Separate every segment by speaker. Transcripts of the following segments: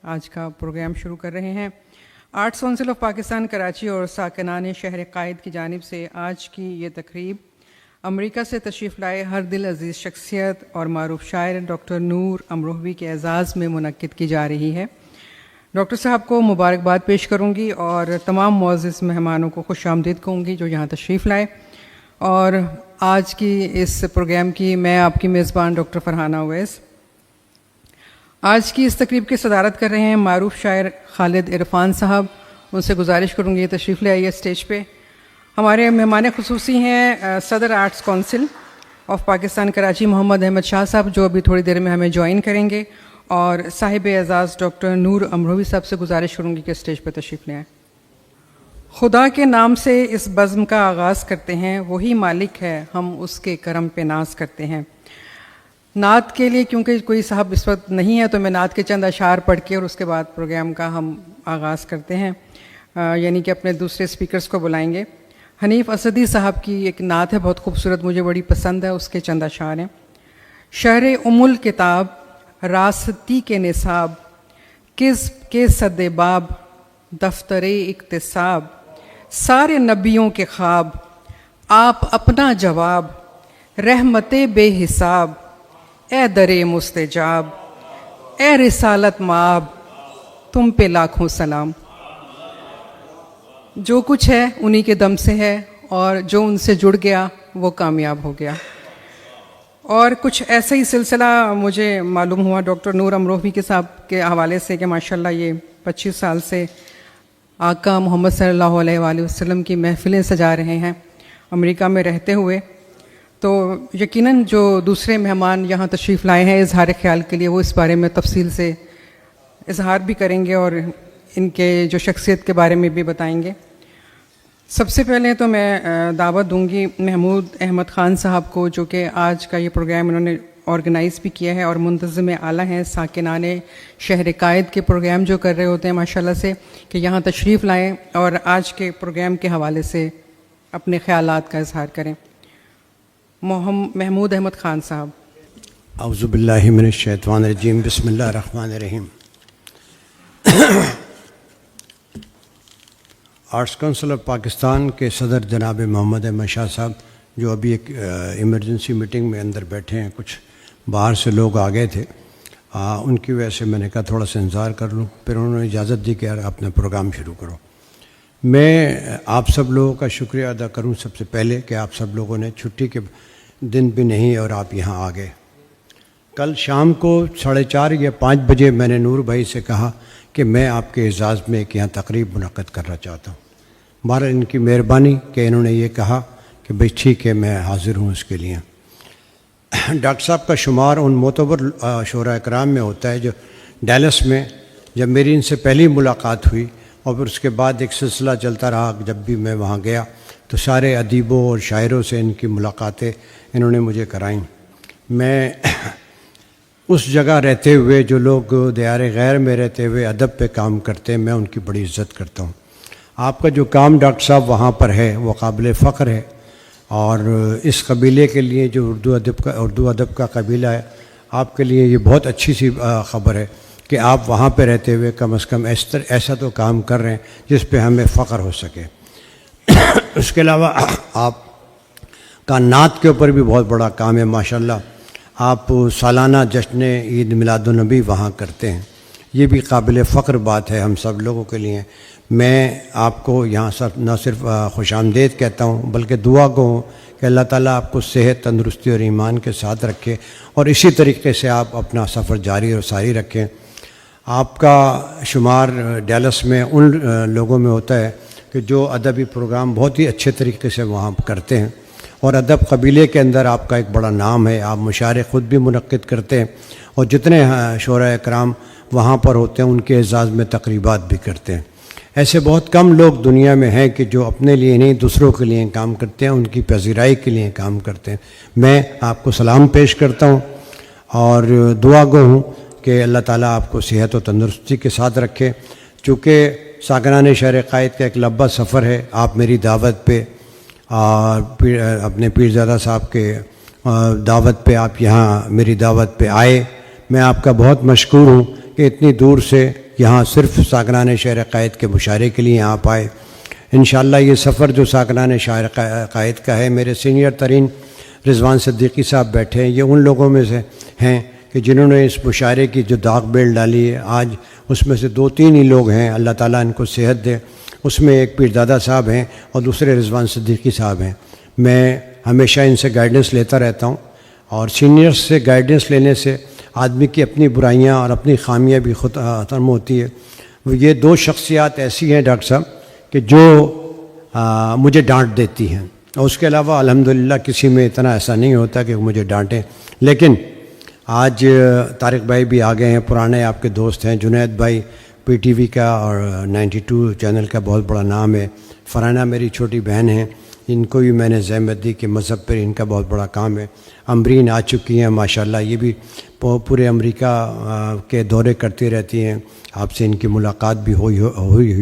Speaker 1: آج کا پروگرام شروع کر رہے ہیں۔ Arts council of Pakistan Karachi اور ساکنان شہر قائد کی جانب سے آج کی یہ تقریب امریکہ سے تشریف لائے ہر دل عزیز شخصیت اور معروف شاعر ڈاکٹر نور امروہوی کے اعزاز میں منعقد کی جا رہی ہے۔ ڈاکٹر صاحب کو مبارکباد پیش کروں گی اور تمام معزز مہمانوں کو خوش آمدید کہوں گی جو یہاں تشریف لائے۔ اور آج کی اس پروگرام کی میں آپ کی میزبان ڈاکٹر فرحانہ اویس۔ آج کی اس تقریب کی صدارت کر رہے ہیں معروف شاعر خالد عرفان صاحب۔ ان سے گزارش کروں گی تشریف لے آئیے اسٹیج پہ۔ ہمارے مہمان خصوصی ہیں صدر arts council of Pakistan Karachi Muhammad Ahmed Shah sahab, جو ابھی تھوڑی دیر میں ہمیں جوائن کریں گے، اور صاحب اعزاز ڈاکٹر نور امروہوی صاحب سے گزارش کروں گی کہ اسٹیج پہ تشریف لے آئیں۔ خدا کے نام سے اس بزم کا آغاز کرتے ہیں، وہی مالک ہے ہم اس کے کرم پہ ناز کرتے ہیں۔ نعت کے لیے کیونکہ کوئی صاحب اس وقت نہیں ہے تو میں نعت کے چند اشعار پڑھ کے اور اس کے بعد پروگرام کا ہم آغاز کرتے ہیں، یعنی کہ اپنے دوسرے اسپیکرز کو بلائیں گے۔ حنیف اسدی صاحب کی ایک نعت ہے بہت خوبصورت، مجھے بڑی پسند ہے، اس کے چند اشعار ہیں۔ شہر الکتاب راستی کے نصاب، کذب کے صد باب دفتر اکتساب، سارے نبیوں کے خواب آپ اپنا جواب، رحمت بے حساب اے در مستجاب، اے رسالت مآب تم پہ لاکھوں سلام۔ جو کچھ ہے انہی کے دم سے ہے اور جو ان سے جڑ گیا وہ کامیاب ہو گیا۔ اور کچھ ایسا ہی سلسلہ مجھے معلوم ہوا ڈاکٹر نور امروہوی کے صاحب کے حوالے سے کہ ماشاءاللہ یہ 25 سال سے آقا محمد صلی اللہ علیہ وآلہ وسلم کی محفلیں سجا رہے ہیں امریکہ میں رہتے ہوئے۔ تو یقیناً جو دوسرے مہمان یہاں تشریف لائے ہیں اظہار خیال کے لیے، وہ اس بارے میں تفصیل سے اظہار بھی کریں گے اور ان کے جو شخصیت کے بارے میں بھی بتائیں گے۔ سب سے پہلے تو میں دعوت دوں گی محمود احمد خان صاحب کو، جو کہ آج کا یہ پروگرام انہوں نے آرگنائز بھی کیا ہے اور منتظم اعلیٰ ہیں ساکنان شہر قائد کے پروگرام جو کر رہے ہوتے ہیں ماشاءاللہ سے، کہ یہاں تشریف لائیں اور آج کے پروگرام کے حوالے سے اپنے خیالات کا اظہار کریں۔ محمود احمد خان صاحب۔
Speaker 2: اعوذ باللہ من الشیطان الرجیم، بسم اللہ الرحمن الرحیم۔ آرٹس کونسل آف پاکستان کے صدر جناب محمد احمد شاہ صاحب، جو ابھی ایک ایمرجنسی میٹنگ میں اندر بیٹھے ہیں، کچھ باہر سے لوگ آ گئے تھے، ان کی وجہ سے میں نے کہا تھوڑا سا انتظار کر لوں، پھر انہوں نے اجازت دی کہ یار اپنا پروگرام شروع کرو۔ میں آپ سب لوگوں کا شکریہ ادا کروں سب سے پہلے کہ آپ سب لوگوں نے چھٹی کے دن بھی نہیں اور آپ یہاں آ گئے۔ کل شام کو 4:30 یا 5 بجے میں نے نور بھائی سے کہا کہ میں آپ کے اعزاز میں ایک یہاں تقریب منعقد کرنا چاہتا ہوں۔ بہرحال ان کی مہربانی کہ انہوں نے یہ کہا کہ بھئی ٹھیک ہے میں حاضر ہوں اس کے لیے۔ ڈاکٹر صاحب کا شمار ان معتبر شعراء کرام میں ہوتا ہے جو ڈیلس میں جب میری ان سے پہلی ملاقات ہوئی اور پھر اس کے بعد ایک سلسلہ چلتا رہا، جب بھی میں وہاں گیا تو سارے ادیبوں اور شاعروں سے ان کی ملاقاتیں انہوں نے مجھے کرائیں۔ میں اس جگہ رہتے ہوئے جو لوگ دیار غیر میں رہتے ہوئے ادب پہ کام کرتے ہیں، میں ان کی بڑی عزت کرتا ہوں۔ آپ کا جو کام ڈاکٹر صاحب وہاں پر ہے وہ قابل فخر ہے، اور اس قبیلے کے لیے جو اردو ادب کا قبیلہ ہے، آپ کے لیے یہ بہت اچھی سی خبر ہے کہ آپ وہاں پہ رہتے ہوئے کم از کم ایسا تو کام کر رہے ہیں جس پہ ہمیں فخر ہو سکے۔ اس کے علاوہ آپ کا نعت کے اوپر بھی بہت بڑا کام ہے ماشاءاللہ۔ آپ سالانہ جشن عید میلاد النبی وہاں کرتے ہیں، یہ بھی قابل فخر بات ہے ہم سب لوگوں کے لیے۔ میں آپ کو یہاں نہ صرف خوش آمدید کہتا ہوں بلکہ دعا کو ہوں کہ اللہ تعالیٰ آپ کو صحت، تندرستی اور ایمان کے ساتھ رکھے اور اسی طریقے سے آپ اپنا سفر جاری اور ساری رکھیں۔ آپ کا شمار ڈیلس میں ان لوگوں میں ہوتا ہے کہ جو ادبی پروگرام بہت ہی اچھے طریقے سے وہاں کرتے ہیں، اور ادب قبیلے کے اندر آپ کا ایک بڑا نام ہے۔ آپ مشاعرے خود بھی منعقد کرتے ہیں اور جتنے شعراء کرام وہاں پر ہوتے ہیں ان کے اعزاز میں تقریبات بھی کرتے ہیں۔ ایسے بہت کم لوگ دنیا میں ہیں کہ جو اپنے لیے نہیں دوسروں کے لیے کام کرتے ہیں، ان کی پذیرائی کے لیے کام کرتے ہیں۔ میں آپ کو سلام پیش کرتا ہوں اور دعا گو ہوں کہ اللہ تعالیٰ آپ کو صحت و تندرستی کے ساتھ رکھے۔ چونکہ ساکنان شہر قائد کا ایک لمبا سفر ہے، آپ میری دعوت پہ اور اپنے پیرزادہ صاحب کے دعوت پہ آپ یہاں میری دعوت پہ آئے، میں آپ کا بہت مشکور ہوں کہ اتنی دور سے یہاں صرف ساکنان شہر قائد کے مشاعرے کے لیے آپ آئے. انشاءاللہ یہ سفر جو ساکنان شہر قائد کا ہے، میرے سینئر ترین رضوان صدیقی صاحب بیٹھے ہیں، یہ ان لوگوں میں سے ہیں کہ جنہوں نے اس مشاعرے کی جو داغ بیل ڈالی ہے. آج اس میں سے 2-3 ہی لوگ ہیں، اللہ تعالیٰ ان کو صحت دے. اس میں ایک پیر دادا صاحب ہیں اور دوسرے رضوان صدیقی صاحب ہیں. میں ہمیشہ ان سے گائیڈنس لیتا رہتا ہوں، اور سینئرز سے گائیڈنس لینے سے آدمی کی اپنی برائیاں اور اپنی خامیاں بھی خود ختم ہوتی ہے. یہ 2 شخصیات ایسی ہیں ڈاکٹر صاحب کہ جو مجھے ڈانٹ دیتی ہیں، اور اس کے علاوہ الحمدللہ کسی میں اتنا ایسا نہیں ہوتا کہ مجھے ڈانٹیں. لیکن آج طارق بھائی بھی آ گئے ہیں، پرانے آپ کے دوست ہیں. جنید بھائی پی ٹی وی کا اور 92 چینل کا بہت بڑا نام ہے. فرانہ میری چھوٹی بہن ہیں، ان کو بھی میں نے زحمت دی کہ مذہب پر ان کا بہت بڑا کام ہے. امبرین آ چکی ہیں ماشاءاللہ، یہ بھی پورے امریکہ کے دورے کرتی رہتی ہیں. آپ سے ان کی ملاقات بھی ہوئی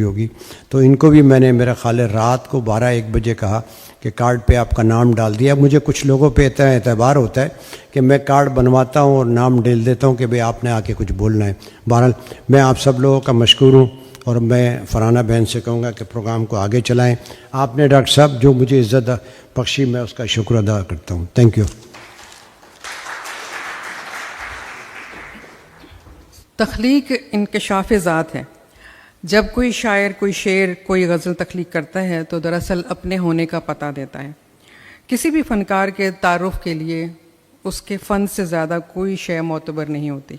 Speaker 2: ہوگی. تو ان کو بھی میں نے میرا خیال ہے رات کو 12-1 بجے کہا کہ کارڈ پہ آپ کا نام ڈال دیا. مجھے کچھ لوگوں پہ اتنا اعتبار ہوتا ہے کہ میں کارڈ بنواتا ہوں اور نام ڈال دیتا ہوں کہ بھئی آپ نے آ کے کچھ بولنا ہے. بہرحال میں آپ سب لوگوں کا مشکور ہوں، اور میں فرانہ بہن سے کہوں گا کہ پروگرام کو آگے چلائیں. آپ نے ڈاکٹر صاحب جو مجھے عزت بخشی، میں اس کا شکر ادا کرتا ہوں. Thank you.
Speaker 1: تخلیق انکشاف ذات ہے. جب کوئی شاعر کوئی شعر کوئی غزل تخلیق کرتا ہے تو دراصل اپنے ہونے کا پتہ دیتا ہے. کسی بھی فنکار کے تعارف کے لیے اس کے فن سے زیادہ کوئی شے معتبر نہیں ہوتی.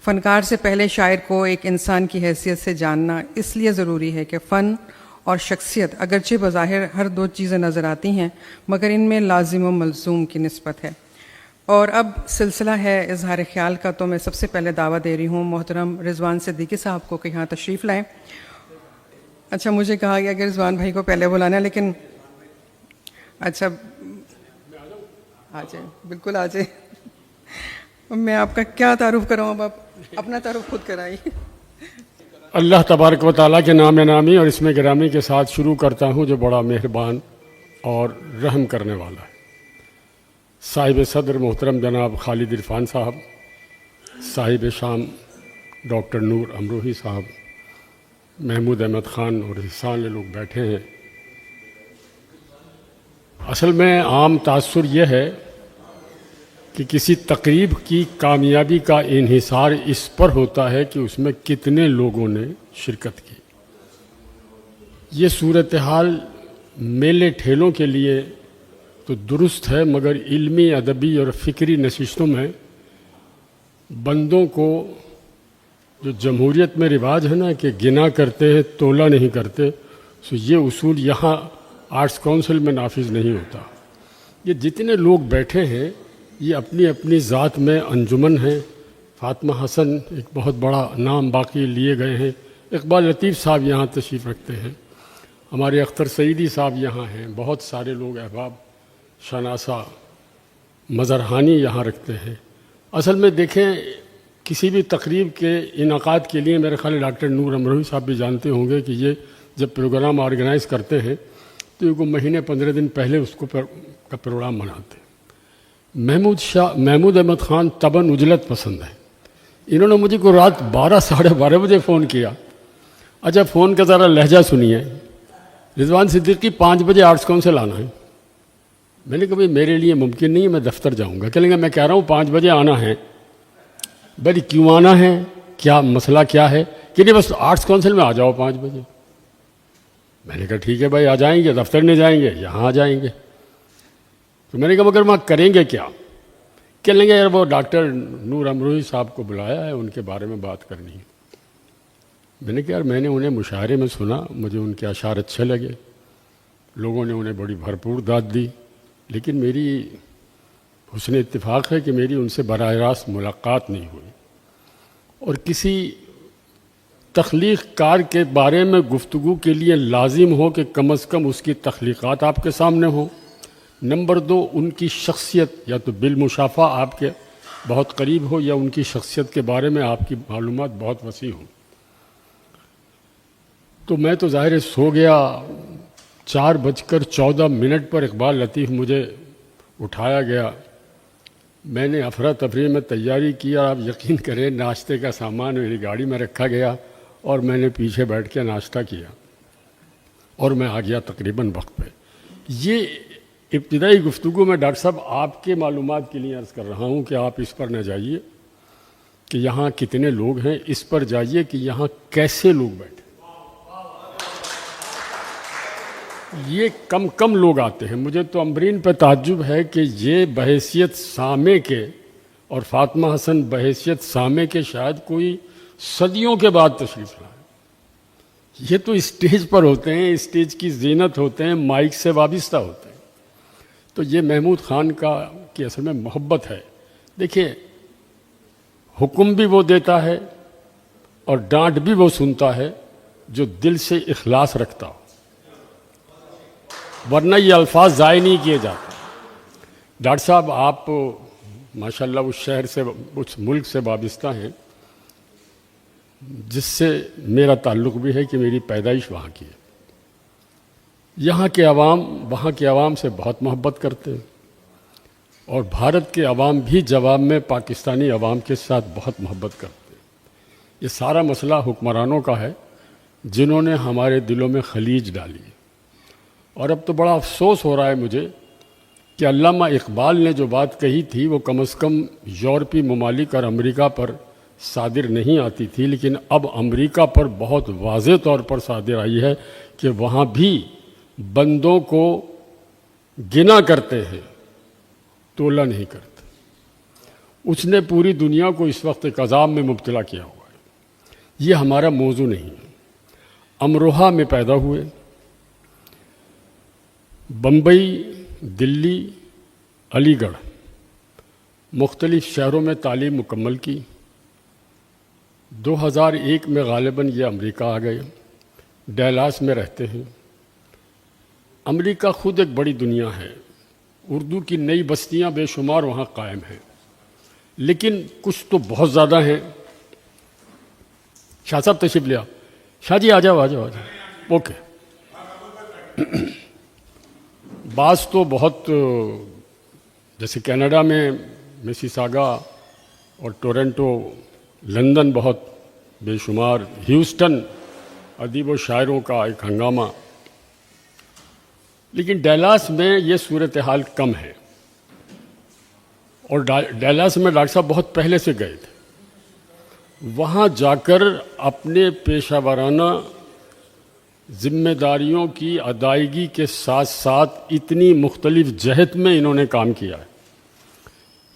Speaker 1: فنکار سے پہلے شاعر کو ایک انسان کی حیثیت سے جاننا اس لیے ضروری ہے کہ فن اور شخصیت اگرچہ بظاہر ہر 2 چیزیں نظر آتی ہیں، مگر ان میں لازم و ملزوم کی نسبت ہے. اور اب سلسلہ ہے اظہار خیال کا، تو میں سب سے پہلے دعوت دے رہی ہوں محترم رضوان صدیقی صاحب کو کہ یہاں تشریف لائیں. اچھا، مجھے کہا گیا کہ رضوان بھائی کو پہلے بلانا ہے، لیکن اچھا آ جائیں، بالکل آ جائیں. میں آپ کا کیا تعارف کراؤں، اب آپ اپنا تعارف خود کرائیں.
Speaker 3: اللہ تبارک و تعالیٰ کے نام نامی اور اسم گرامی کے ساتھ شروع کرتا ہوں جو بڑا مہربان اور رحم کرنے والا ہے. صاحب صدر محترم جناب خالد عرفان صاحب، صاحب شام ڈاکٹر نور امروہی صاحب، محمود احمد خان اور احسان لوگ بیٹھے ہیں. اصل میں عام تاثر یہ ہے کہ کسی تقریب کی کامیابی کا انحصار اس پر ہوتا ہے کہ اس میں کتنے لوگوں نے شرکت کی. یہ صورتحال میلے ٹھیلوں کے لیے تو درست ہے، مگر علمی ادبی اور فکری نشستوں میں بندوں کو جو جمہوریت میں رواج ہے نا کہ گنا کرتے ہیں تولا نہیں کرتے، سو یہ اصول یہاں آرٹس کونسل میں نافذ نہیں ہوتا. یہ جتنے لوگ بیٹھے ہیں یہ اپنی اپنی ذات میں انجمن ہیں. فاطمہ حسن ایک بہت بڑا نام باقی لیے گئے ہیں. اقبال لطیف صاحب یہاں تشریف رکھتے ہیں. ہمارے اختر سعیدی صاحب یہاں ہیں. بہت سارے لوگ احباب شناسہ مظہرحانی یہاں رکھتے ہیں. اصل میں دیکھیں کسی بھی تقریب کے انعقاد کے لیے میرے خیال ڈاکٹر نور امروہی صاحب بھی جانتے ہوں گے کہ یہ جب پروگرام آرگنائز کرتے ہیں تو یہ کو مہینے 15 دن پہلے اس کو کا پروگرام مناتے ہیں. محمود احمد خان طبعاً اجلت پسند ہے. انہوں نے مجھے کو رات 12-12:30 بجے فون کیا. اچھا فون کا ذرا لہجہ سنیے. رضوان صدیقی 5 بجے آرٹس کونسل آنا ہے. میں نے کہا بھائی میرے لیے ممکن نہیں ہے، میں دفتر جاؤں گا. کہہ لیں گے میں کہہ رہا ہوں 5 بجے آنا ہے. بھائی کیوں آنا ہے، کیا مسئلہ کیا ہے؟ کہ نہیں بس آرٹس کونسل میں آ جاؤ 5 بجے. میں نے کہا ٹھیک ہے بھائی آ جائیں گے. دفتر نہیں جائیں گے، یہاں آ جائیں گے. تو میں نے کہا مگر وہاں کریں گے کیا؟ کہہ لیں گے یار وہ ڈاکٹر نور امروہی صاحب کو بلایا ہے، ان کے بارے میں بات کرنی ہے. میں نے کہا یار میں نے انہیں مشاعرے میں سنا، مجھے ان کے اشعار اچھے لگے، لوگوں نے انہیں بڑی بھرپور داد دی، لیکن میری حسن اتفاق ہے کہ میری ان سے براہ راست ملاقات نہیں ہوئی. اور کسی تخلیق کار کے بارے میں گفتگو کے لیے لازم ہو کہ کم از کم اس کی تخلیقات آپ کے سامنے ہوں. نمبر 2 ان کی شخصیت یا تو بالمشافہ آپ کے بہت قریب ہو یا ان کی شخصیت کے بارے میں آپ کی معلومات بہت وسیع ہوں. تو میں تو ظاہر سو گیا. 4:14 پر اقبال لطیف مجھے اٹھایا گیا. میں نے افراتفری میں تیاری کی اور آپ یقین کریں ناشتے کا سامان میری گاڑی میں رکھا گیا اور میں نے پیچھے بیٹھ کے ناشتہ کیا اور میں آ گیا تقریباً وقت پہ. یہ ابتدائی گفتگو میں ڈاکٹر صاحب آپ کے معلومات کے لیے عرض کر رہا ہوں کہ آپ اس پر نہ جائیے کہ یہاں کتنے لوگ ہیں، اس پر جائیے کہ یہاں کیسے لوگ بیٹھے. یہ کم لوگ آتے ہیں. مجھے تو امبرین پہ تعجب ہے کہ یہ بحیثیت سامع کے اور فاطمہ حسن بحیثیت سامع کے شاید کوئی صدیوں کے بعد تشریف لائے. یہ تو اسٹیج پر ہوتے ہیں، اسٹیج کی زینت ہوتے ہیں، مائک سے وابستہ ہوتے ہیں. تو یہ محمود خان کی اصل میں محبت ہے. دیکھیے، حکم بھی وہ دیتا ہے اور ڈانٹ بھی وہ سنتا ہے جو دل سے اخلاص رکھتا ہو، ورنہ یہ الفاظ ضائع نہیں کیے جاتے. ڈاکٹر صاحب آپ ماشاءاللہ اس شہر سے، اس ملک سے وابستہ ہیں جس سے میرا تعلق بھی ہے کہ میری پیدائش وہاں کی ہے. یہاں کے عوام وہاں کے عوام سے بہت محبت کرتے ہیں اور بھارت کے عوام بھی جواب میں پاکستانی عوام کے ساتھ بہت محبت کرتے ہیں. یہ سارا مسئلہ حکمرانوں کا ہے جنہوں نے ہمارے دلوں میں خلیج ڈالی. اور اب تو بڑا افسوس ہو رہا ہے مجھے کہ علامہ اقبال نے جو بات کہی تھی وہ کم از کم یورپی ممالک اور امریکہ پر صادر نہیں آتی تھی، لیکن اب امریکہ پر بہت واضح طور پر صادر آئی ہے کہ وہاں بھی بندوں کو گنا کرتے ہیں، تولا نہیں کرتے. اس نے پوری دنیا کو اس وقت ایک عذاب میں مبتلا کیا ہوا ہے. یہ ہمارا موضوع نہیں ہے. امروہہ میں پیدا ہوئے، بمبئی، دلی، علی گڑھ، مختلف شہروں میں تعلیم مکمل کی. 2001 میں غالباً یہ امریکہ آ گئے. ڈیلاس میں رہتے ہیں. امریکہ خود ایک بڑی دنیا ہے، اردو کی نئی بستیاں بے شمار وہاں قائم ہیں، لیکن کچھ تو بہت زیادہ ہیں. شاہ صاحب تشریف لیا. شاہ جی آ جاؤ. اوکے. بعض تو بہت، جیسے کینیڈا میں میسیساگا اور ٹورنٹو، لندن بہت بے شمار، ہیوسٹن ادیب و شاعروں کا ایک ہنگامہ. لیکن ڈیلاس میں یہ صورتحال کم ہے. اور ڈیلاس میں ڈاکٹر صاحب بہت پہلے سے گئے تھے. وہاں جا کر اپنے پیشہ ورانہ ذمہ داریوں کی ادائیگی کے ساتھ ساتھ اتنی مختلف جہت میں انہوں نے کام کیا ہے.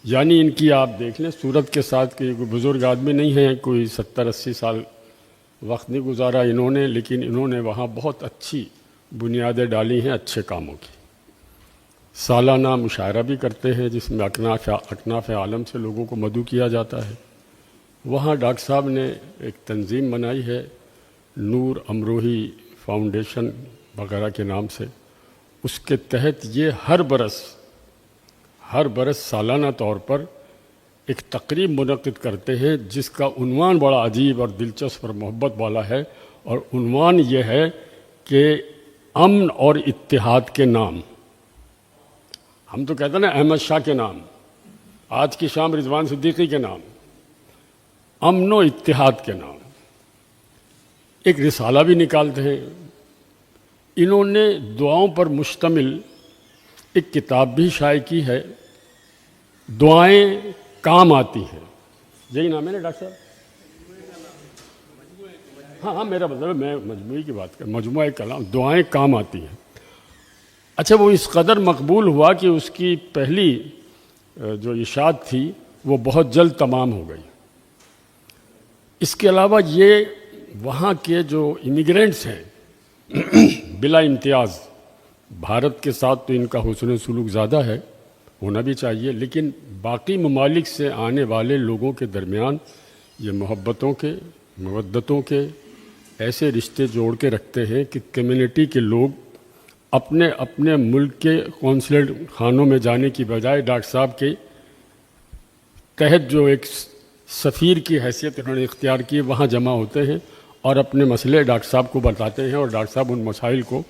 Speaker 3: یعنی ان کی آپ دیکھ لیں صورت کے ساتھ کہ کوئی بزرگ آدمی نہیں ہیں، کوئی 70-80 سال وقت نہیں گزارا انہوں نے، لیکن انہوں نے وہاں بہت اچھی بنیادیں ڈالی ہیں اچھے کاموں کی. سالانہ مشاعرہ بھی کرتے ہیں جس میں اکناف عالم سے لوگوں کو مدعو کیا جاتا ہے. وہاں ڈاکٹر صاحب نے ایک تنظیم بنائی ہے، نور امروہی فاؤنڈیشن وغیرہ کے نام سے. اس کے تحت یہ ہر برس سالانہ طور پر ایک تقریب منعقد کرتے ہیں جس کا عنوان بڑا عجیب اور دلچسپ اور محبت والا ہے. اور عنوان یہ ہے کہ امن اور اتحاد کے نام. ہم تو کہتے ہیں نا احمد شاہ کے نام، آج کی شام رضوان صدیقی کے نام، امن و اتحاد کے نام. ایک رسالہ بھی نکالتے ہیں. انہوں نے دعاؤں پر مشتمل ایک کتاب بھی شائع کی ہے، دعائیں کام آتی ہیں. یہی نام ہے نا ڈاکٹر صاحب؟ ہاں میرا مطلب میں مجموعی کی بات کر، مجموعہ کلام دعائیں کام آتی ہیں. اچھا، وہ اس قدر مقبول ہوا کہ اس کی پہلی جو اشاعت تھی وہ بہت جلد تمام ہو گئی. اس کے علاوہ یہ وہاں کے جو امیگرینٹس ہیں بلا امتیاز، بھارت کے ساتھ تو ان کا حسن سلوک زیادہ ہے، ہونا بھی چاہیے، لیکن باقی ممالک سے آنے والے لوگوں کے درمیان یہ محبتوں کے، مودتوں کے ایسے رشتے جوڑ کے رکھتے ہیں کہ کمیونٹی کے لوگ اپنے اپنے ملک کے قونصلیٹ خانوں میں جانے کی بجائے ڈاکٹر صاحب کے تحت جو ایک سفیر کی حیثیت انہوں نے اختیار کی، وہاں جمع ہوتے ہیں اور اپنے مسئلے ڈاکٹر صاحب کو بتاتے ہیں، اور ڈاکٹر صاحب ان مسائل کو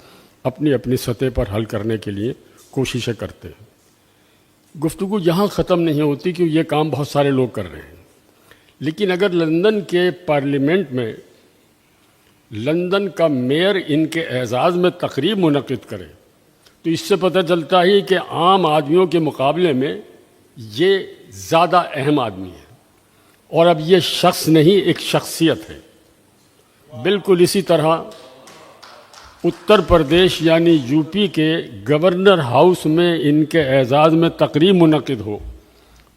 Speaker 3: اپنی اپنی سطح پر حل کرنے کے لیے کوششیں کرتے ہیں. گفتگو یہاں ختم نہیں ہوتی کہ یہ کام بہت سارے لوگ کر رہے ہیں، لیکن اگر لندن کے پارلیمنٹ میں لندن کا میئر ان کے اعزاز میں تقریب منعقد کرے تو اس سے پتہ چلتا ہے کہ عام آدمیوں کے مقابلے میں یہ زیادہ اہم آدمی ہے. اور اب یہ شخص نہیں، ایک شخصیت ہے. بالکل اسی طرح اتر پردیش یعنی یو پی کے گورنر ہاؤس میں ان کے اعزاز میں تقریب منعقد ہو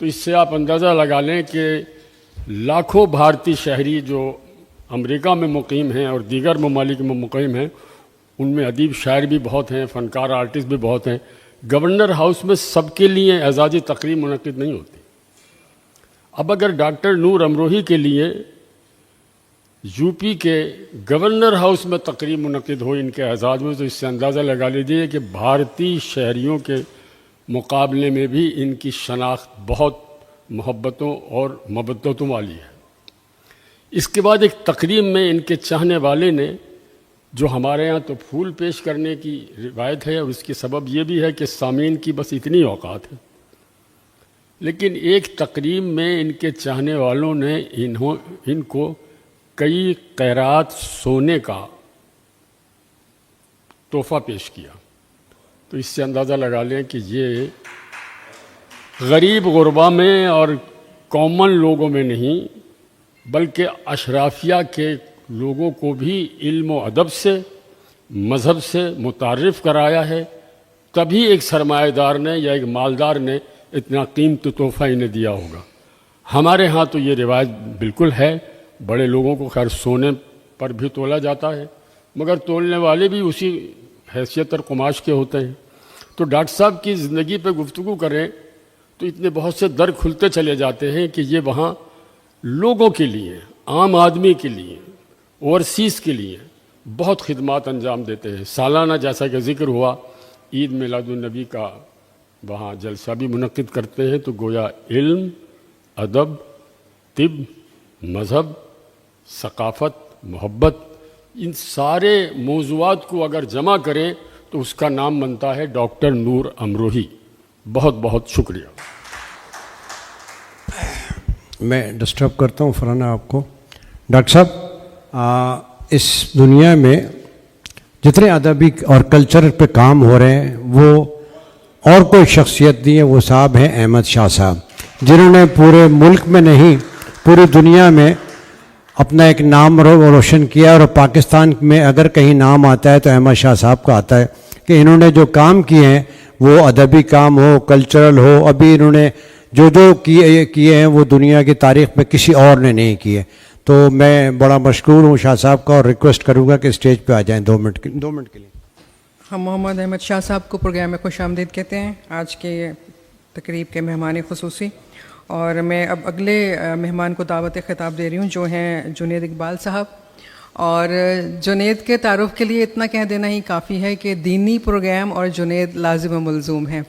Speaker 3: تو اس سے آپ اندازہ لگا لیں کہ لاکھوں بھارتی شہری جو امریکہ میں مقیم ہیں اور دیگر ممالک میں مقیم ہیں، ان میں ادیب شاعر بھی بہت ہیں، فنکار آرٹسٹ بھی بہت ہیں. گورنر ہاؤس میں سب کے لیے اعزازی تقریب منعقد نہیں ہوتی. اب اگر ڈاکٹر نور امروہی کے لیے یو پی کے گورنر ہاؤس میں تقریب منعقد ہو ان کے اعزاز میں تو اس سے اندازہ لگا لیجیے کہ بھارتی شہریوں کے مقابلے میں بھی ان کی شناخت بہت محبتوں اور مودتوں والی ہے. اس کے بعد ایک تقریب میں ان کے چاہنے والے نے، جو ہمارے یہاں تو پھول پیش کرنے کی روایت ہے اور اس کی سبب یہ بھی ہے کہ سامعین کی بس اتنی اوقات ہے، لیکن ایک تقریب میں ان کے چاہنے والوں نے ان کو کئی قیرات سونے کا تحفہ پیش کیا. تو اس سے اندازہ لگا لیں کہ یہ غریب غربا میں اور کامن لوگوں میں نہیں بلکہ اشرافیہ کے لوگوں کو بھی علم و ادب سے، مذہب سے متعارف کرایا ہے. تبھی ایک سرمایہ دار نے یا ایک مالدار نے اتنا قیمتی تحفہ انہیں دیا ہوگا. ہمارے ہاں تو یہ روایت بالکل ہے. بڑے لوگوں کو خیر سونے پر بھی تولا جاتا ہے، مگر تولنے والے بھی اسی حیثیت اور قماش کے ہوتے ہیں. تو ڈاکٹر صاحب کی زندگی پہ گفتگو کریں تو اتنے بہت سے در کھلتے چلے جاتے ہیں کہ یہ وہاں لوگوں کے لیے، عام آدمی کے لیے، اوورسیز کے لیے بہت خدمات انجام دیتے ہیں. سالانہ جیسا کہ ذکر ہوا عید میلاد النبی کا وہاں جلسہ بھی منعقد کرتے ہیں. تو گویا علم، ادب، طب، مذہب، ثقافت، محبت، ان سارے موضوعات کو اگر جمع کریں تو اس کا نام بنتا ہے ڈاکٹر نور امروہی. بہت بہت شکریہ.
Speaker 2: میں ڈسٹرب کرتا ہوں فرانا آپ کو. ڈاکٹر صاحب، اس دنیا میں جتنے ادبی اور کلچر پہ کام ہو رہے ہیں وہ اور کوئی شخصیت دی ہے، وہ صاحب ہیں احمد شاہ صاحب، جنہوں نے پورے ملک میں نہیں پوری دنیا میں اپنا ایک نام روشن کیا. اور پاکستان میں اگر کہیں نام آتا ہے تو احمد شاہ صاحب کا آتا ہے کہ انہوں نے جو کام کیے ہیں وہ ادبی کام ہو، کلچرل ہو، ابھی انہوں نے جو کیے ہیں وہ دنیا کی تاریخ میں کسی اور نے نہیں کیے. تو میں بڑا مشکور ہوں شاہ صاحب کا اور ریکویسٹ کروں گا کہ اسٹیج پہ آ جائیں 2 منٹ کے لیے.
Speaker 1: ہم محمد احمد شاہ صاحب کو پروگرام میں خوش آمدید کہتے ہیں، آج کے تقریب کے مہمان خصوصی. اور میں اب اگلے مہمان کو دعوت خطاب دے رہی ہوں جو ہیں جنید اقبال صاحب. اور جنید کے تعارف کے لیے اتنا کہہ دینا ہی کافی ہے کہ دینی پروگرام اور جنید لازم و ملزوم ہیں.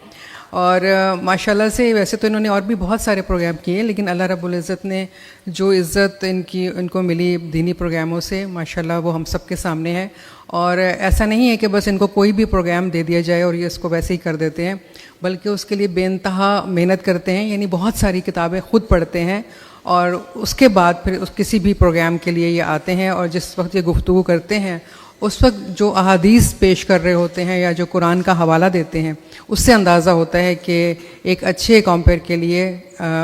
Speaker 1: اور ماشاءاللہ سے ویسے تو انہوں نے اور بھی بہت سارے پروگرام کیے، لیکن اللہ رب العزت نے جو عزت ان کو ملی دینی پروگراموں سے، ماشاءاللہ وہ ہم سب کے سامنے ہے. اور ایسا نہیں ہے کہ بس ان کو کوئی بھی پروگرام دے دیا جائے اور یہ اس کو ویسے ہی کر دیتے ہیں، بلکہ اس کے لیے بے انتہا محنت کرتے ہیں. یعنی بہت ساری کتابیں خود پڑھتے ہیں اور اس کے بعد پھر کسی بھی پروگرام کے لیے یہ آتے ہیں. اور جس وقت یہ گفتگو کرتے ہیں اس وقت جو احادیث پیش کر رہے ہوتے ہیں یا جو قرآن کا حوالہ دیتے ہیں اس سے اندازہ ہوتا ہے کہ ایک اچھے کامپیر کے لیے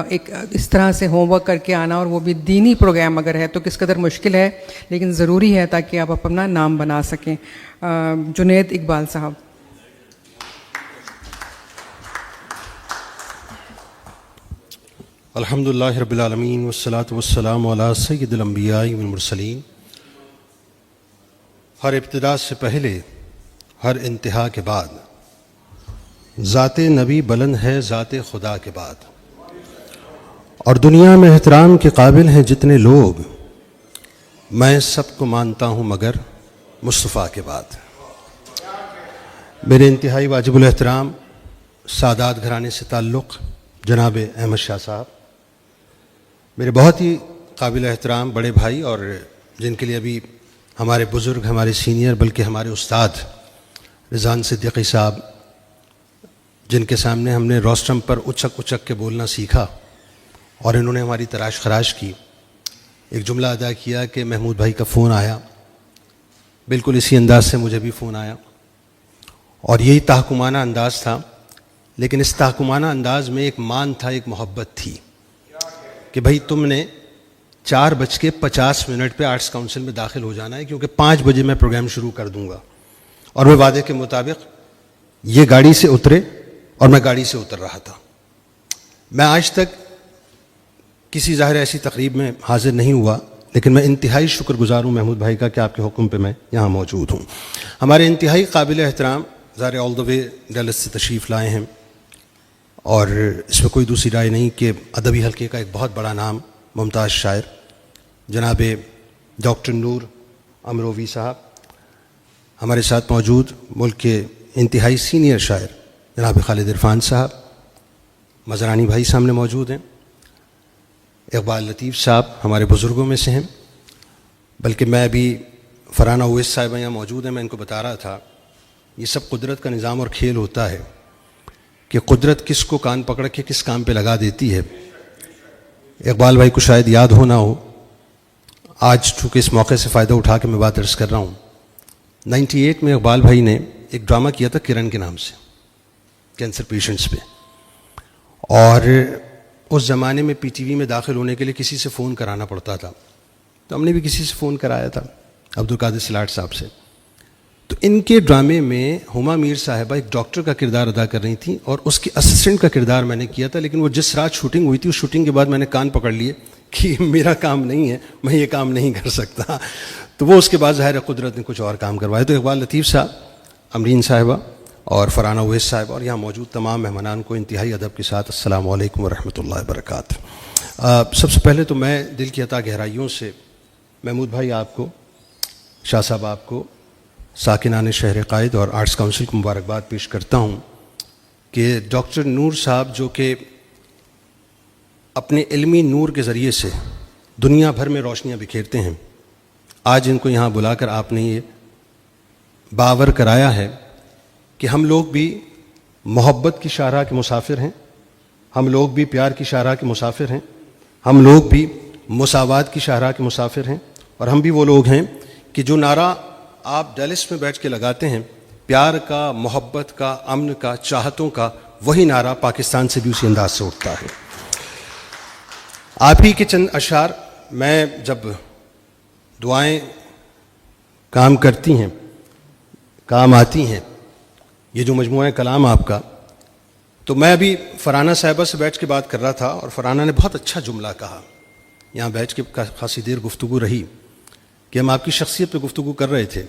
Speaker 1: ایک اس طرح سے ہوم ورک کر کے آنا، اور وہ بھی دینی پروگرام اگر ہے تو کس قدر مشکل ہے، لیکن ضروری ہے تاکہ آپ اپنا نام بنا سکیں. جنید اقبال صاحب.
Speaker 4: الحمدللہ رب العالمین والصلاة والسلام علی سید الانبیاء والمرسلین. ہر ابتدا سے پہلے، ہر انتہا کے بعد، ذات نبی بلند ہے ذات خدا کے بعد. اور دنیا میں احترام کے قابل ہیں جتنے لوگ، میں سب کو مانتا ہوں مگر مصطفیٰ کے بعد. میرے انتہائی واجب الاحترام سادات گھرانے سے تعلق جناب احمد شاہ صاحب، میرے بہت ہی قابل احترام بڑے بھائی، اور جن کے لیے ابھی ہمارے بزرگ، ہمارے سینئر، بلکہ ہمارے استاد رضوان صدیقی صاحب، جن کے سامنے ہم نے روسٹرم پر اچک اچک کے بولنا سیکھا اور انہوں نے ہماری تراش خراش کی. ایک جملہ ادا کیا کہ محمود بھائی کا فون آیا بالکل اسی انداز سے مجھے بھی فون آیا اور یہی تحکمانہ انداز تھا، لیکن اس تحکمانہ انداز میں ایک مان تھا، ایک محبت تھی کہ بھائی تم نے 4:50 پہ آرٹس کونسل میں داخل ہو جانا ہے، کیونکہ 5 بجے میں پروگرام شروع کر دوں گا. اور وہ وعدے کے مطابق یہ گاڑی سے اترے اور میں گاڑی سے اتر رہا تھا. میں آج تک کسی ظاہر ایسی تقریب میں حاضر نہیں ہوا، لیکن میں انتہائی شکر گزار ہوں محمود بھائی کا کہ آپ کے حکم پہ میں یہاں موجود ہوں. ہمارے انتہائی قابل احترام ظاہر آل دا وے ڈیلس سے تشریف لائے ہیں، اور اس میں کوئی دوسری رائے نہیں کہ ادبی حلقے کا ایک بہت بڑا نام، ممتاز شاعر جناب ڈاکٹر نور امروی صاحب ہمارے ساتھ موجود، ملک کے انتہائی سینئر شاعر جناب خالد عرفان صاحب، مزرانی بھائی سامنے موجود ہیں، اقبال لطیف صاحب ہمارے بزرگوں میں سے ہیں. بلکہ میں ابھی فرحانہ اویس صاحبہ یہاں موجود ہیں، میں ان کو بتا رہا تھا یہ سب قدرت کا نظام اور کھیل ہوتا ہے کہ قدرت کس کو کان پکڑ کے کس کام پہ لگا دیتی ہے. اقبال بھائی کو شاید یاد ہو نہ ہو، آج چونکہ اس موقع سے فائدہ اٹھا کے میں بات عرض کر رہا ہوں. 98 میں اقبال بھائی نے ایک ڈرامہ کیا تھا کرن کے نام سے، کینسر پیشنٹس پہ، اور اس زمانے میں پی ٹی وی میں داخل ہونے کے لیے کسی سے فون کرانا پڑتا تھا، تو ہم نے بھی کسی سے فون کرایا تھا، عبدالقادر سلاٹ صاحب سے. تو ان کے ڈرامے میں ہما میر صاحبہ ایک ڈاکٹر کا کردار ادا کر رہی تھیں اور اس کے اسسٹنٹ کا کردار میں نے کیا تھا. لیکن وہ جس رات شوٹنگ ہوئی تھی اس شوٹنگ کے بعد میں نے کان پکڑ لیے کہ میرا کام نہیں ہے، میں یہ کام نہیں کر سکتا. تو وہ اس کے بعد ظاہر قدرت نے کچھ اور کام کروایا. تو اقبال لطیف صاحب، امرین صاحبہ اور فرحانہ اویس صاحب اور یہاں موجود تمام مہمانان کو انتہائی ادب کے ساتھ السلام علیکم ورحمۃ اللہ وبرکاتہ. سب سے پہلے تو میں دل کی عطا گہرائیوں سے محمود بھائی آپ کو، شاہ صاحب آپ کو، ساکنان شہر قائد اور آرٹس کونسل کو مبارکباد پیش کرتا ہوں کہ ڈاکٹر نور صاحب جو کہ اپنے علمی نور کے ذریعے سے دنیا بھر میں روشنیاں بکھیرتے ہیں، آج ان کو یہاں بلا کر آپ نے یہ باور کرایا ہے کہ ہم لوگ بھی محبت کی شاہراہ کے مسافر ہیں، ہم لوگ بھی پیار کی شاہراہ کے مسافر ہیں، ہم لوگ بھی مساوات کی شاہراہ کے مسافر ہیں، اور ہم بھی وہ لوگ ہیں کہ جو نعرہ آپ ڈیلس میں بیٹھ کے لگاتے ہیں، پیار کا، محبت کا، امن کا، چاہتوں کا، وہی نعرہ پاکستان سے بھی اسی انداز سے اٹھتا ہے. آپ ہی کے چند اشعار، میں جب دعائیں کام کرتی ہیں، کام آتی ہیں، یہ جو مجموعہ کلام آپ کا، تو میں ابھی فرحانہ صاحبہ سے بیٹھ کے بات کر رہا تھا اور فرحانہ نے بہت اچھا جملہ کہا. یہاں بیٹھ کے خاصی دیر گفتگو رہی کہ ہم آپ کی شخصیت پہ گفتگو کر رہے تھے،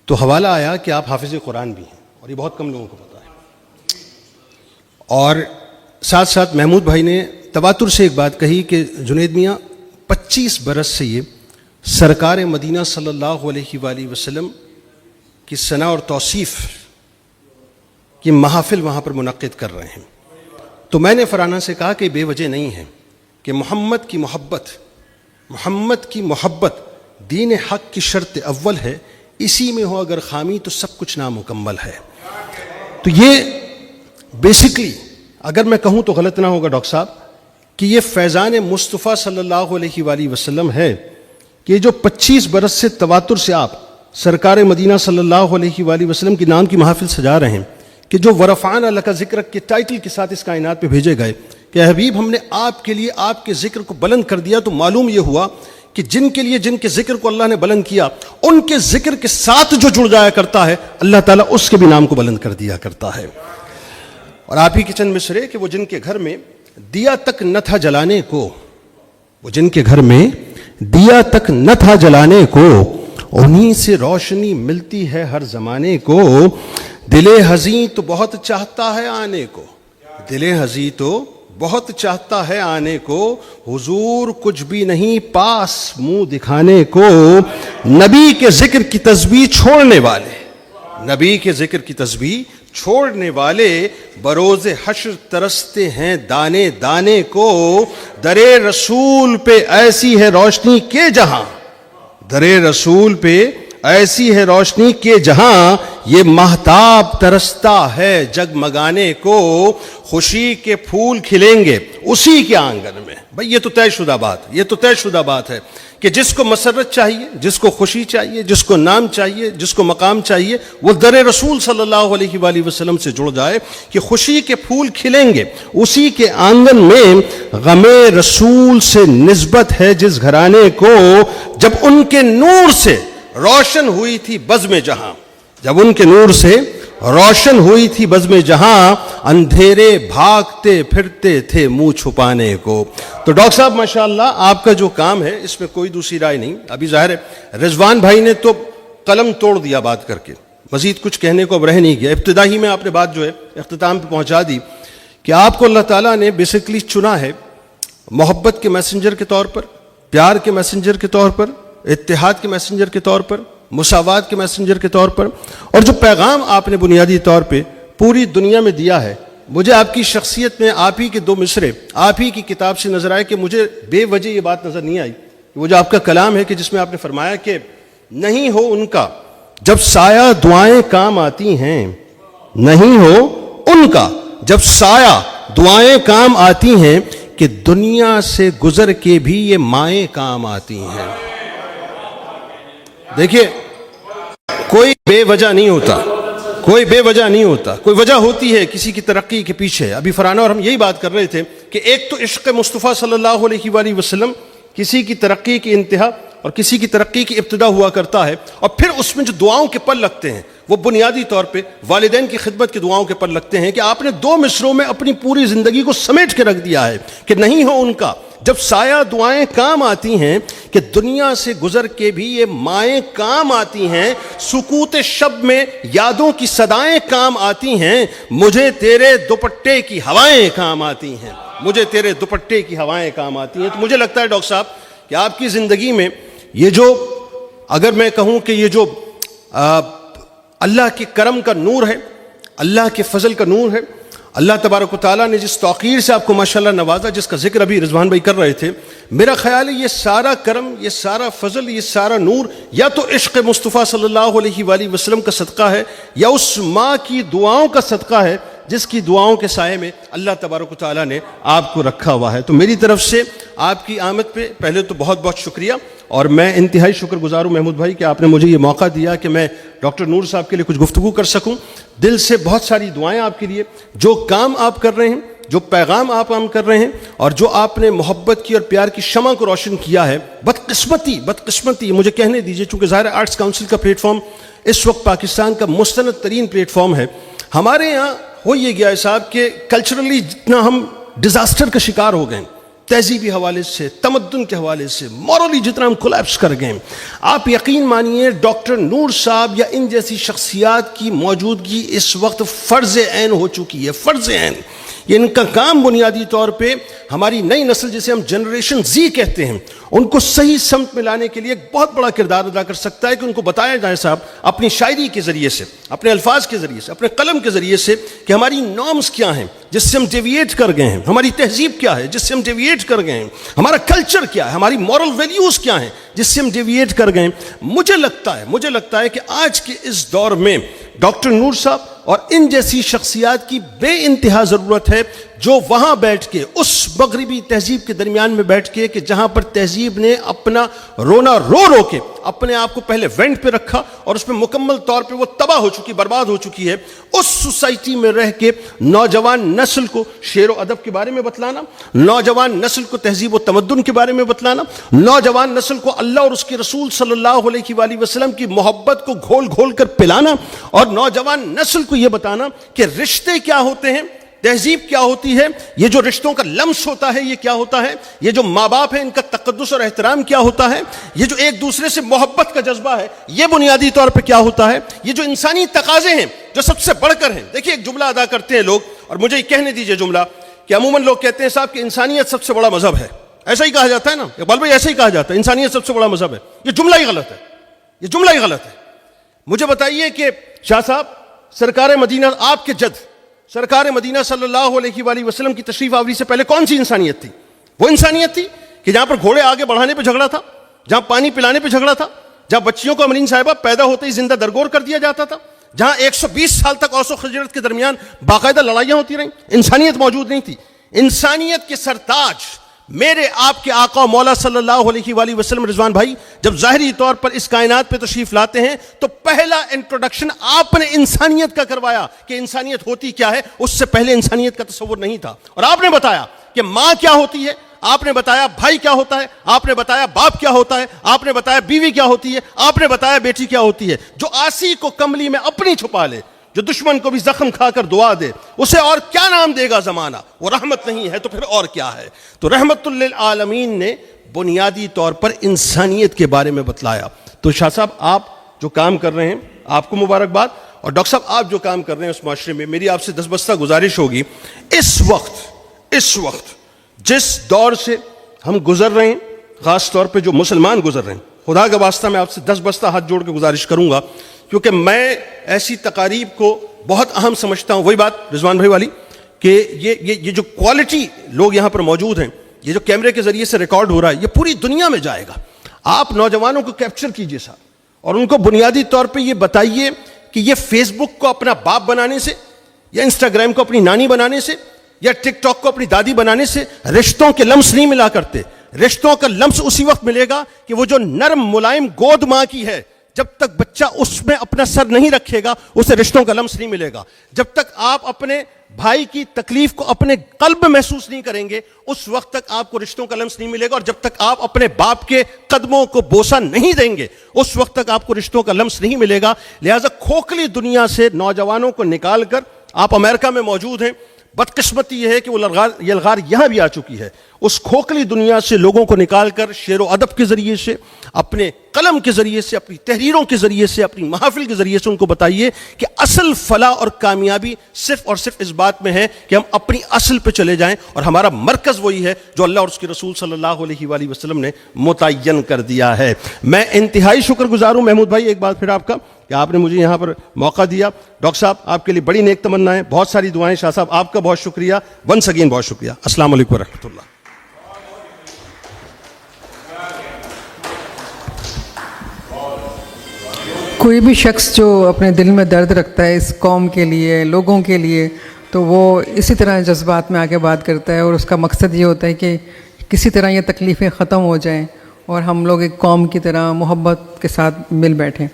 Speaker 4: تو حوالہ آیا کہ آپ حافظ قرآن بھی ہیں، اور یہ بہت کم لوگوں کو پتہ ہے. اور ساتھ ساتھ محمود بھائی نے تواتر سے ایک بات کہی کہ جنید میاں 25 برس سے یہ سرکار مدینہ صلی اللہ علیہ وآلہ وسلم کی ثنا اور توصیف کی محافل وہاں پر منعقد کر رہے ہیں. تو میں نے فرحانہ سے کہا کہ بے وجہ نہیں ہے کہ محمد کی محبت دین حق کی شرط اول ہے، اسی میں ہو اگر خامی تو سب کچھ نامکمل ہے. تو یہ بیسکلی اگر میں کہوں تو غلط نہ ہوگا ڈاکٹر صاحب کہ یہ فیضان مصطفیٰ صلی اللہ علیہ وآلہ وسلم ہے کہ جو 25 برس سے تواتر سے آپ سرکار مدینہ صلی اللہ علیہ وآلہ وسلم کے نام کی محافل سجا رہے ہیں، کہ جو ورفعنا لک ذکرک کے ٹائٹل کے ساتھ اس کائنات پہ بھیجے گئے کہ حبیب ہم نے آپ کے لیے آپ کے ذکر کو بلند کر دیا. تو معلوم یہ ہوا کہ جن کے ذکر کو اللہ نے بلند کیا، ان کے ذکر کے ساتھ جو جڑ جایا کرتا ہے اللہ تعالیٰ اس کے بھی نام کو بلند کر دیا کرتا ہے. اور آپ ہی کے چند مصرے کہ وہ جن کے گھر میں دیا تک نہ تھا جلانے کو، وہ جن کے گھر میں دیا تک نہ تھا جلانے کو، انہی سے روشنی ملتی ہے ہر زمانے کو. دل ہزیں تو بہت چاہتا ہے آنے کو، دل ہزیں تو بہت چاہتا ہے آنے کو، حضور کچھ بھی نہیں پاس منہ دکھانے کو. نبی کے ذکر کی تسبیح چھوڑنے والے، نبی کے ذکر کی تسبیح چھوڑنے والے بروز حشر ترستے ہیں دانے دانے کو. درے رسول پہ ایسی ہے روشنی کے جہاں، درے رسول پہ ایسی ہے روشنی کے جہاں، یہ مہتاب ترستا ہے جگمگانے کو. خوشی کے پھول کھلیں گے اسی کے آنگن میں. بھئی یہ تو طے شدہ بات ہے کہ جس کو مسرت چاہیے، جس کو خوشی چاہیے، جس کو نام چاہیے، جس کو مقام چاہیے، وہ در رسول صلی اللہ علیہ وآلہ وسلم سے جڑ جائے کہ خوشی کے پھول کھلیں گے اسی کے آنگن میں۔ غم رسول سے نسبت ہے جس گھرانے کو، جب ان کے نور سے روشن ہوئی تھی بزم جہاں، جب ان کے نور سے روشن ہوئی تھی بزم جہاں، اندھیرے بھاگتے پھرتے تھے منہ چھپانے کو۔ تو ڈاکٹر صاحب ماشاءاللہ آپ کا جو کام ہے اس میں کوئی دوسری رائے نہیں۔ ابھی ظاہر ہے رضوان بھائی نے تو قلم توڑ دیا بات کر کے، مزید کچھ کہنے کو اب رہ نہیں گیا۔ ابتدا ہی میں آپ نے بات جو ہے اختتام پہ پہنچا دی کہ آپ کو اللہ تعالیٰ نے بیسیکلی چنا ہے محبت کے میسنجر کے طور پر، پیار کے میسنجر کے طور پر، اتحاد کے میسنجر کے طور پر، مساوات کے میسنجر کے طور پر، اور جو پیغام آپ نے بنیادی طور پہ پوری دنیا میں دیا ہے، مجھے آپ کی شخصیت میں آپ ہی کے دو مصرے آپ ہی کی کتاب سے نظر آئے کہ مجھے بے وجہ یہ بات نظر نہیں آئی، وہ جو آپ کا کلام ہے کہ جس میں آپ نے فرمایا کہ نہیں ہو ان کا جب سایہ دعائیں کام آتی ہیں، نہیں ہو ان کا جب سایہ دعائیں کام آتی ہیں، کہ دنیا سے گزر کے بھی یہ مائیں کام آتی ہیں۔ دیکھیے کوئی بے وجہ نہیں ہوتا، کوئی بے وجہ نہیں ہوتا، کوئی وجہ ہوتی ہے کسی کی ترقی کے پیچھے۔ ابھی فرانہ اور ہم یہی بات کر رہے تھے کہ ایک تو عشق مصطفیٰ صلی اللہ علیہ وآلہ وسلم کسی کی ترقی کی انتہا اور کسی کی ترقی کی ابتدا ہوا کرتا ہے، اور پھر اس میں جو دعاؤں کے پل لگتے ہیں وہ بنیادی طور پہ والدین کی خدمت کی دعاؤں کے پل لگتے ہیں کہ آپ نے دو مصروں میں اپنی پوری زندگی کو سمیٹ کے رکھ دیا ہے کہ نہیں ہو ان کا جب سایہ دعائیں کام آتی ہیں، کہ دنیا سے گزر کے بھی یہ مائیں کام آتی ہیں، سکوت شب میں یادوں کی صدائیں کام آتی ہیں، مجھے تیرے دوپٹے کی ہوائیں کام آتی ہیں، مجھے تیرے دوپٹے کی ہوائیں کام آتی ہیں۔ تو مجھے لگتا ہے ڈاکٹر صاحب کہ آپ کی زندگی میں یہ جو، اگر میں کہوں کہ یہ جو اللہ کے کرم کا نور ہے، اللہ کے فضل کا نور ہے، اللہ تبارک و تعالیٰ نے جس توقیر سے آپ کو ماشاءاللہ نوازا، جس کا ذکر ابھی رضوان بھائی کر رہے تھے، میرا خیال ہے یہ سارا کرم، یہ سارا فضل، یہ سارا نور یا تو عشق مصطفیٰ صلی اللہ علیہ وآلہ وسلم کا صدقہ ہے، یا اس ماں کی دعاؤں کا صدقہ ہے جس کی دعاؤں کے سائے میں اللہ تبارک و تعالیٰ نے آپ کو رکھا ہوا ہے۔ تو میری طرف سے آپ کی آمد پہ پہلے تو بہت بہت شکریہ، اور میں انتہائی شکر گزار ہوں محمود بھائی کہ آپ نے مجھے یہ موقع دیا کہ میں ڈاکٹر نور صاحب کے لیے کچھ گفتگو کر سکوں۔ دل سے بہت ساری دعائیں آپ کے لیے، جو کام آپ کر رہے ہیں، جو پیغام آپ عام کر رہے ہیں، اور جو آپ نے محبت کی اور پیار کی شمع کو روشن کیا ہے۔ بدقسمتی مجھے کہنے دیجئے، چونکہ ظاہر آرٹس کاؤنسل کا پلیٹ فارم اس وقت پاکستان کا مستند ترین پلیٹ فارم ہے، ہمارے یہاں ہو یہ گیا ہے صاحب کہ کلچرلی جتنا ہم ڈیزاسٹر کا شکار ہو گئے، تہذیبی حوالے سے، تمدن کے حوالے سے، مورلی جتنا ہم کولیپس کر گئے، آپ یقین مانیے ڈاکٹر نور صاحب یا ان جیسی شخصیات کی موجودگی اس وقت فرض عین ہو چکی ہے، فرض عین۔ یہ ان کا کام بنیادی طور پہ ہماری نئی نسل جسے ہم جنریشن زی کہتے ہیں، ان کو صحیح سمت میں لانے کے لیے ایک بہت بڑا کردار ادا کر سکتا ہے کہ ان کو بتایا جائے صاحب اپنی شاعری کے ذریعے سے، اپنے الفاظ کے ذریعے سے، اپنے قلم کے ذریعے سے کہ ہماری نارمز کیا ہیں جس سے ہم ڈیویٹ کر گئے ہیں، ہماری تہذیب کیا ہے جس سے ہم ڈیویٹ کر گئے ہیں، ہمارا کلچر کیا ہے، ہماری مورل ویلیوز کیا ہیں جس سے ہم ڈیویٹ کر گئے ہیں۔ مجھے لگتا ہے کہ آج کے اس دور میں ڈاکٹر نور صاحب اور ان جیسی شخصیات کی بے انتہا ضرورت ہے، جو وہاں بیٹھ کے اس مغربی تہذیب کے درمیان میں بیٹھ کے کہ جہاں پر تہذیب نے اپنا رونا رو کے اپنے آپ کو پہلے وینٹ پہ رکھا اور اس پہ مکمل طور پہ وہ تباہ ہو چکی، برباد ہو چکی ہے، اس سوسائٹی میں رہ کے نوجوان نسل کو شعر و ادب کے بارے میں بتلانا، نوجوان نسل کو تہذیب و تمدن کے بارے میں بتلانا، نوجوان نسل کو اللہ اور اس کے رسول صلی اللہ علیہ وآلہ وسلم کی محبت کو گھول گھول کر پلانا، اور نوجوان نسل کو یہ بتانا کہ رشتے کیا ہوتے ہیں، تہذیب کیا ہوتی ہے، یہ جو رشتوں کا لمس ہوتا ہے یہ کیا ہوتا ہے، یہ جو ماں باپ ہیں ان کا تقدس اور احترام کیا ہوتا ہے، یہ جو ایک دوسرے سے محبت کا جذبہ ہے یہ بنیادی طور پہ کیا ہوتا ہے، یہ جو انسانی تقاضے ہیں جو سب سے بڑھ کر ہیں۔ دیکھیے ایک جملہ ادا کرتے ہیں لوگ، اور مجھے یہ کہنے دیجئے جملہ کہ عموماً لوگ کہتے ہیں صاحب کہ انسانیت سب سے بڑا مذہب ہے، ایسا ہی کہا جاتا ہے نا اقبال بھائی، ایسا ہی کہا جاتا ہے انسانیت سب سے بڑا مذہب ہے۔ یہ جملہ ہی غلط ہے، یہ جملہ ہی غلط ہے۔ مجھے بتائیے کہ شاہ صاحب سرکار مدینہ، آپ کے جد سرکار مدینہ صلی اللہ علیہ وآلہ وسلم کی تشریف آوری سے پہلے کون سی انسانیت تھی؟ وہ انسانیت تھی کہ جہاں پر گھوڑے آگے بڑھانے پہ جھگڑا تھا، جہاں پانی پلانے پہ جھگڑا تھا، جہاں بچیوں کو امرین صاحبہ پیدا ہوتے ہی زندہ درگور کر دیا جاتا تھا، جہاں 120 سال تک اوس و خجرت کے درمیان باقاعدہ لڑائیاں ہوتی رہیں، انسانیت موجود نہیں تھی۔ انسانیت کے سرتاج میرے آپ کے آقا مولا صلی اللہ علیہ وآلہ وسلم رضوان بھائی جب ظاہری طور پر اس کائنات پہ تشریف لاتے ہیں تو پہلا انٹروڈکشن آپ نے انسانیت کا کروایا کہ انسانیت ہوتی کیا ہے. اس سے پہلے انسانیت کا تصور نہیں تھا. اور آپ نے بتایا کہ ماں کیا ہوتی ہے, آپ نے بتایا بھائی کیا ہوتا ہے, آپ نے بتایا باپ کیا ہوتا ہے, آپ نے بتایا بیوی کیا ہوتی ہے, آپ نے بتایا بیٹی کیا ہوتی ہے. جو آسی کو کملی میں اپنی چھپا لے, جو دشمن کو بھی زخم کھا کر دعا دے, اسے اور کیا نام دے گا زمانہ؟ وہ رحمت نہیں ہے تو پھر اور کیا ہے؟ تو رحمت للعالمین نے بنیادی طور پر انسانیت کے بارے میں بتلایا. تو شاہ صاحب آپ جو کام کر رہے ہیں آپ کو مبارکباد, اور ڈاکٹر صاحب آپ جو کام کر رہے ہیں اس معاشرے میں, میری آپ سے دستبستہ گزارش ہوگی, اس وقت جس دور سے ہم گزر رہے ہیں, خاص طور پہ جو مسلمان گزر رہے ہیں, خدا کا واسطہ میں آپ سے دستبستہ ہاتھ جوڑ کے گزارش کروں گا, کیونکہ میں ایسی تقاریب کو بہت اہم سمجھتا ہوں. وہی بات رضوان بھائی والی کہ یہ جو کوالٹی لوگ یہاں پر موجود ہیں, یہ جو کیمرے کے ذریعے سے ریکارڈ ہو رہا ہے, یہ پوری دنیا میں جائے گا. آپ نوجوانوں کو کیپچر کیجئے صاحب, اور ان کو بنیادی طور پہ یہ بتائیے کہ یہ فیس بک کو اپنا باپ بنانے سے, یا انسٹاگرام کو اپنی نانی بنانے سے, یا ٹک ٹاک کو اپنی دادی بنانے سے رشتوں کے لمس نہیں ملا کرتے. رشتوں کا لمس اسی وقت ملے گا کہ وہ جو نرم ملائم گود ماں کی ہے, جب تک بچہ اس میں اپنا سر نہیں رکھے گا اسے رشتوں کا لمس نہیں ملے گا. جب تک آپ اپنے بھائی کی تکلیف کو اپنے قلب میں محسوس نہیں کریں گے اس وقت تک آپ کو رشتوں کا لمس نہیں ملے گا. اور جب تک آپ اپنے باپ کے قدموں کو بوسہ نہیں دیں گے اس وقت تک آپ کو رشتوں کا لمس نہیں ملے گا. لہٰذا کھوکھلی دنیا سے نوجوانوں کو نکال کر, آپ امریکہ میں موجود ہیں, بدقسمتی یہ ہے کہ وہ یلغار یہاں بھی آ چکی ہے, اس کھوکھلی دنیا سے لوگوں کو نکال کر شعر و ادب کے ذریعے سے, اپنے قلم کے ذریعے سے, اپنی تحریروں کے ذریعے سے, اپنی محافل کے ذریعے سے ان کو بتائیے کہ اصل فلاح اور کامیابی صرف اور صرف اس بات میں ہے کہ ہم اپنی اصل پہ چلے جائیں, اور ہمارا مرکز وہی ہے جو اللہ اور اس کے رسول صلی اللہ علیہ وآلہ وسلم نے متعین کر دیا ہے. میں انتہائی شکر گزار ہوں محمود بھائی ایک بار پھر آپ کا کہ آپ نے مجھے یہاں پر موقع دیا. ڈاکٹر صاحب آپ کے لیے بڑی نیک تمنائیں, بہت ساری دعائیں. شاہ صاحب آپ کا بہت شکریہ, ونس اگین بہت شکریہ. السلام علیکم ورحمۃ اللہ.
Speaker 1: کوئی بھی شخص جو اپنے دل میں درد رکھتا ہے اس قوم کے لیے, لوگوں کے لیے, تو وہ اسی طرح جذبات میں آگے بات کرتا ہے, اور اس کا مقصد یہ ہوتا ہے کہ کسی طرح یہ تکلیفیں ختم ہو جائیں اور ہم لوگ ایک قوم کی طرح محبت کے ساتھ مل بیٹھیں.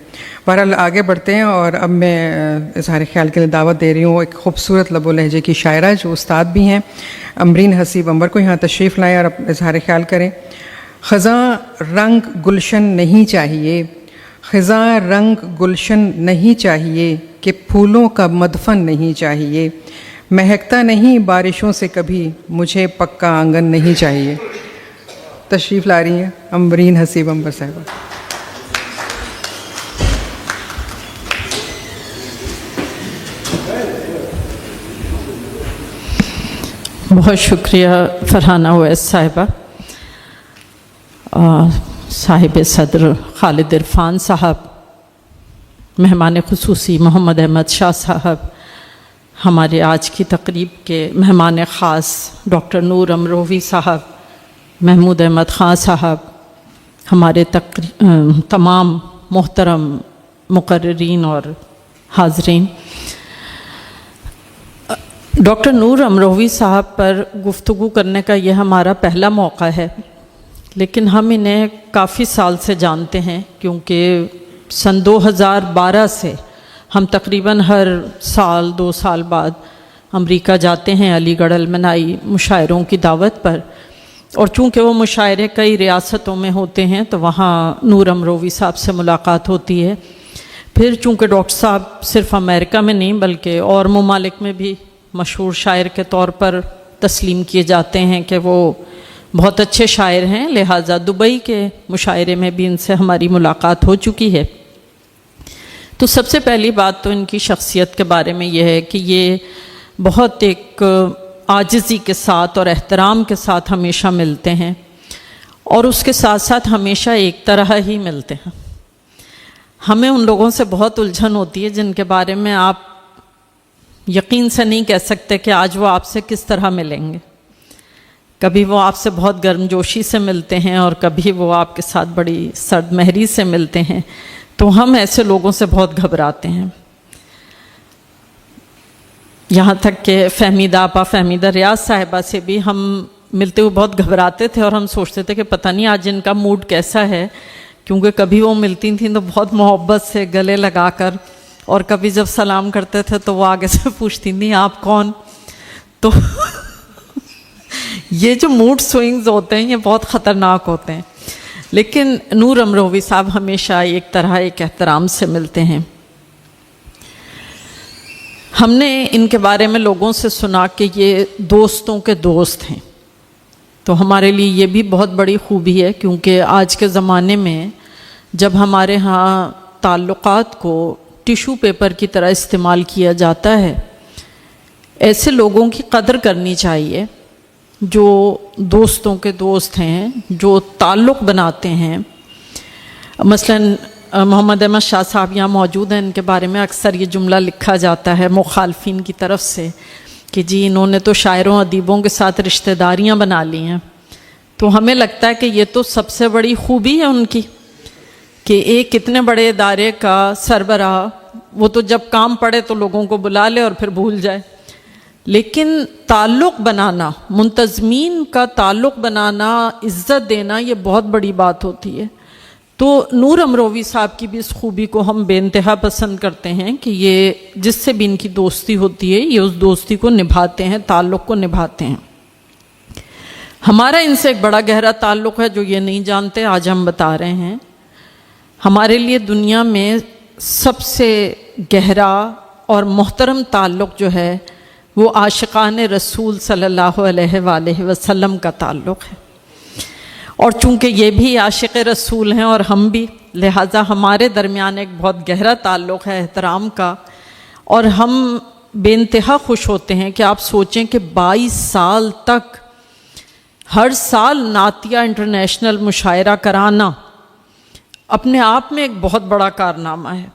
Speaker 1: بہرحال آگے بڑھتے ہیں, اور اب میں اظہار خیال کے لیے دعوت دے رہی ہوں ایک خوبصورت لب و لہجے کی شاعرہ جو استاد بھی ہیں, امرین حسیب امبر کو, یہاں تشریف لائیں اور اظہار خیال کریں. خزاں رنگ گلشن نہیں چاہیے, خزاں رنگ گلشن نہیں چاہیے, کہ پھولوں کا مدفن نہیں چاہیے, مہکتا نہیں بارشوں سے کبھی, مجھے پکا آنگن نہیں چاہیے. تشریف لا رہی ہیں امرین حسیب امبر صاحبہ.
Speaker 5: بہت شکریہ فرحانہ اویس صاحبہ. صاحب صدر خالد عرفان صاحب, مہمان خصوصی محمد احمد شاہ صاحب, ہمارے آج کی تقریب کے مہمان خاص ڈاکٹر نور امروی صاحب, محمود احمد خان صاحب, ہمارے تمام محترم مقررین اور حاضرین. ڈاکٹر نور امروی صاحب پر گفتگو کرنے کا یہ ہمارا پہلا موقع ہے, لیکن ہم انہیں کافی سال سے جانتے ہیں, کیونکہ سن 2012 سے ہم تقریباً ہر سال 2 سال بعد امریکہ جاتے ہیں علی گڑھ المنائی مشاعروں کی دعوت پر, اور چونکہ وہ مشاعرے کئی ریاستوں میں ہوتے ہیں تو وہاں نور امروی صاحب سے ملاقات ہوتی ہے. پھر چونکہ ڈاکٹر صاحب صرف امریکہ میں نہیں بلکہ اور ممالک میں بھی مشہور شاعر کے طور پر تسلیم کیے جاتے ہیں کہ وہ بہت اچھے شاعر ہیں, لہٰذا دبئی کے مشاعرے میں بھی ان سے ہماری ملاقات ہو چکی ہے. تو سب سے پہلی بات تو ان کی شخصیت کے بارے میں یہ ہے کہ یہ بہت ایک عاجزی کے ساتھ اور احترام کے ساتھ ہمیشہ ملتے ہیں, اور اس کے ساتھ ساتھ ہمیشہ ایک طرح ہی ملتے ہیں. ہمیں ان لوگوں سے بہت الجھن ہوتی ہے جن کے بارے میں آپ یقین سے نہیں کہہ سکتے کہ آج وہ آپ سے کس طرح ملیں گے. کبھی وہ آپ سے بہت گرم جوشی سے ملتے ہیں اور کبھی وہ آپ کے ساتھ بڑی سرد مہری سے ملتے ہیں, تو ہم ایسے لوگوں سے بہت گھبراتے ہیں. یہاں تک کہ فہمیدہ آپا فہمیدہ ریاض صاحبہ سے بھی ہم ملتے ہوئے بہت گھبراتے تھے اور ہم سوچتے تھے کہ پتہ نہیں آج ان کا موڈ کیسا ہے، کیونکہ کبھی وہ ملتی تھیں تو بہت محبت سے گلے لگا کر، اور کبھی جب سلام کرتے تھے تو وہ آگے سے پوچھتی تھیں آپ کون. تو یہ جو موڈ سوئنگز ہوتے ہیں یہ بہت خطرناک ہوتے ہیں. لیکن نور امروہوی صاحب ہمیشہ ایک طرح ایک احترام سے ملتے ہیں. ہم نے ان کے بارے میں لوگوں سے سنا کہ یہ دوستوں کے دوست ہیں، تو ہمارے لیے یہ بھی بہت بڑی خوبی ہے، کیونکہ آج کے زمانے میں جب ہمارے ہاں تعلقات کو ٹیشو پیپر کی طرح استعمال کیا جاتا ہے، ایسے لوگوں کی قدر کرنی چاہیے جو دوستوں کے دوست ہیں، جو تعلق بناتے ہیں. مثلاً محمد احمد شاہ صاحب یہاں موجود ہیں، ان کے بارے میں اکثر یہ جملہ لکھا جاتا ہے مخالفین کی طرف سے کہ جی انہوں نے تو شاعروں ادیبوں کے ساتھ رشتہ داریاں بنا لی ہیں. تو ہمیں لگتا ہے کہ یہ تو سب سے بڑی خوبی ہے ان کی کہ ایک اتنے بڑے ادارے کا سربراہ وہ تو جب کام پڑے تو لوگوں کو بلا لے اور پھر بھول جائے، لیکن تعلق بنانا، منتظمین کا تعلق بنانا، عزت دینا، یہ بہت بڑی بات ہوتی ہے. تو نور امروہوی صاحب کی بھی اس خوبی کو ہم بے انتہا پسند کرتے ہیں کہ یہ جس سے بھی ان کی دوستی ہوتی ہے یہ اس دوستی کو نبھاتے ہیں، تعلق کو نبھاتے ہیں. ہمارا ان سے ایک بڑا گہرا تعلق ہے جو یہ نہیں جانتے، آج ہم بتا رہے ہیں. ہمارے لیے دنیا میں سب سے گہرا اور محترم تعلق جو ہے وہ عاشقان رسول صلی اللہ علیہ وآلہ وسلم کا تعلق ہے. اور چونکہ یہ بھی عاشق رسول ہیں اور ہم بھی، لہٰذا ہمارے درمیان ایک بہت گہرا تعلق ہے احترام کا. اور ہم بے انتہا خوش ہوتے ہیں کہ آپ سوچیں کہ 22 سال تک ہر سال نعتیہ انٹرنیشنل مشاعرہ کرانا اپنے آپ میں ایک بہت بڑا کارنامہ ہے.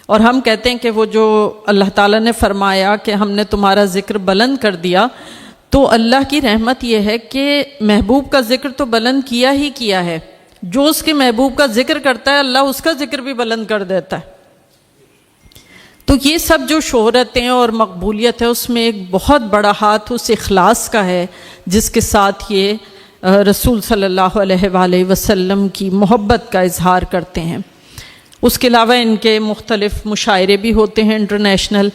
Speaker 5: اور ہم کہتے ہیں کہ وہ جو اللہ تعالیٰ نے فرمایا کہ ہم نے تمہارا ذکر بلند کر دیا، تو اللہ کی رحمت یہ ہے کہ محبوب کا ذکر تو بلند کیا ہی کیا ہے. جو اس کے محبوب کا ذکر کرتا ہے اللہ اس کا ذکر بھی بلند کر دیتا ہے. تو یہ سب جو شہرتیں اور مقبولیت ہے اس میں ایک بہت بڑا ہاتھ اس اخلاص کا ہے جس کے ساتھ یہ رسول صلی اللہ علیہ وآلہ وسلم کی محبت کا اظہار کرتے ہیں. اس کے علاوہ ان کے مختلف مشاعرے بھی ہوتے ہیں انٹرنیشنل.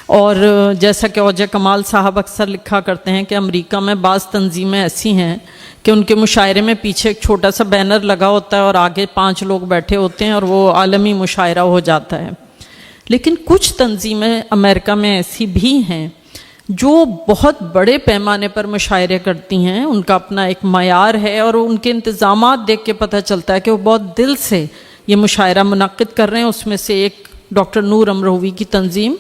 Speaker 5: اور جیسا کہ اوجہ کمال صاحب اکثر لکھا کرتے ہیں کہ امریکہ میں بعض تنظیمیں ایسی ہیں کہ ان کے مشاعرے میں پیچھے ایک چھوٹا سا بینر لگا ہوتا ہے اور آگے 5 لوگ بیٹھے ہوتے ہیں اور وہ عالمی مشاعرہ ہو جاتا ہے. لیکن کچھ تنظیمیں امریکہ میں ایسی بھی ہیں جو بہت بڑے پیمانے پر مشاعرے کرتی ہیں. ان کا اپنا ایک معیار ہے اور ان کے انتظامات دیکھ کے پتہ چلتا ہے کہ وہ بہت دل سے یہ مشاعرہ منعقد کر رہے ہیں. اس میں سے ایک ڈاکٹر نور امروہوی کی تنظیم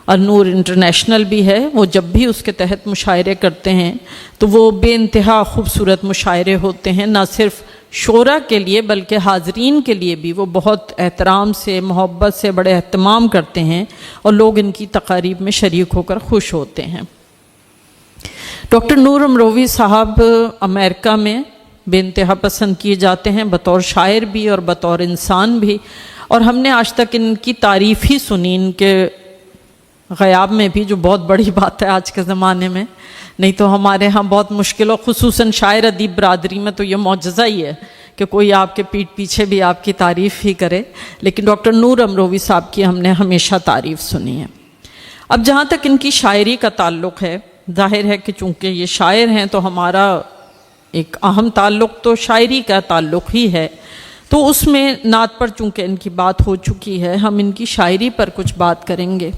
Speaker 5: النور انٹرنیشنل بھی ہے. وہ جب بھی اس کے تحت مشاعرے کرتے ہیں تو وہ بے انتہا خوبصورت مشاعرے ہوتے ہیں، نہ صرف شعراء کے لیے بلکہ حاضرین کے لیے بھی وہ بہت احترام سے، محبت سے، بڑے اہتمام کرتے ہیں اور لوگ ان کی تقاریب میں شریک ہو کر خوش ہوتے ہیں. ڈاکٹر نور امروہوی صاحب امریکہ میں بے انتہا پسند کیے جاتے ہیں بطور شاعر بھی اور بطور انسان بھی. اور ہم نے آج تک ان کی تعریف ہی سنی، ان کے غیاب میں بھی، جو بہت بڑی بات ہے آج کے زمانے میں. نہیں تو ہمارے ہاں بہت مشکل، اور خصوصاً شاعر ادیب برادری میں تو یہ معجزہ ہی ہے کہ کوئی آپ کے پیٹھ پیچھے بھی آپ کی تعریف ہی کرے. لیکن ڈاکٹر نور امروہوی صاحب کی ہم نے ہمیشہ تعریف سنی ہے. اب جہاں تک ان کی شاعری کا تعلق ہے، ظاہر ہے کہ چونکہ یہ شاعر ہیں تو ہمارا ایک اہم تعلق تو شاعری کا تعلق ہی ہے. تو اس میں نعت پر چونکہ ان کی بات ہو چکی ہے، ہم ان کی شاعری پر کچھ بات کریں گے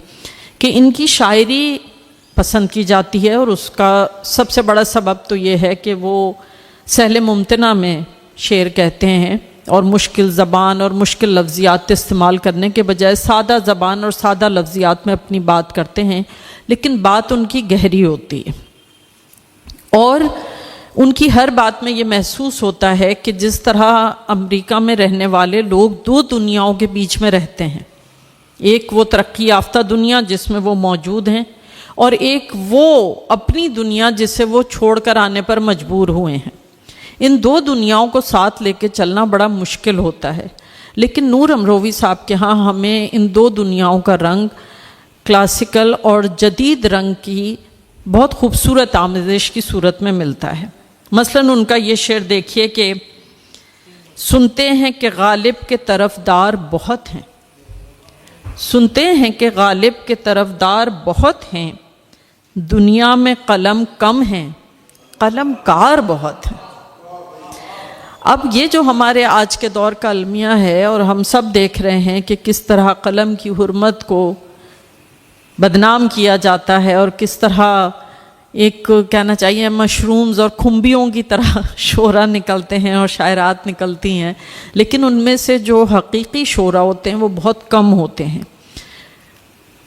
Speaker 5: کہ ان کی شاعری پسند کی جاتی ہے. اور اس کا سب سے بڑا سبب تو یہ ہے کہ وہ سہل ممتنع میں شعر کہتے ہیں اور مشکل زبان اور مشکل لفظیات استعمال کرنے کے بجائے سادہ زبان اور سادہ لفظیات میں اپنی بات کرتے ہیں. لیکن بات ان کی گہری ہوتی ہے اور ان کی ہر بات میں یہ محسوس ہوتا ہے کہ جس طرح امریکہ میں رہنے والے لوگ 2 دنیاؤں کے بیچ میں رہتے ہیں. ایک وہ ترقی یافتہ دنیا جس میں وہ موجود ہیں، اور ایک وہ اپنی دنیا جسے وہ چھوڑ کر آنے پر مجبور ہوئے ہیں. ان 2 دنیاؤں کو ساتھ لے کے چلنا بڑا مشکل ہوتا ہے. لیکن نور امروہوی صاحب کے ہاں ہمیں ان 2 دنیاؤں کا رنگ، کلاسیکل اور جدید رنگ کی بہت خوبصورت آمیزش کی صورت میں ملتا ہے. مثلاً ان کا یہ شعر دیکھیے کہ سنتے ہیں کہ غالب کے طرفدار بہت ہیں، سنتے ہیں کہ غالب کے طرفدار بہت ہیں، دنیا میں قلم کم ہیں، قلم کار بہت ہیں۔ اب یہ جو ہمارے آج کے دور کا المیہ ہے، اور ہم سب دیکھ رہے ہیں کہ کس طرح قلم کی حرمت کو بدنام کیا جاتا ہے، اور کس طرح ایک کہنا چاہیے مشرومز اور کھمبیوں کی طرح شعرا نکلتے ہیں اور شاعرات نکلتی ہیں، لیکن ان میں سے جو حقیقی شعرا ہوتے ہیں وہ بہت کم ہوتے ہیں۔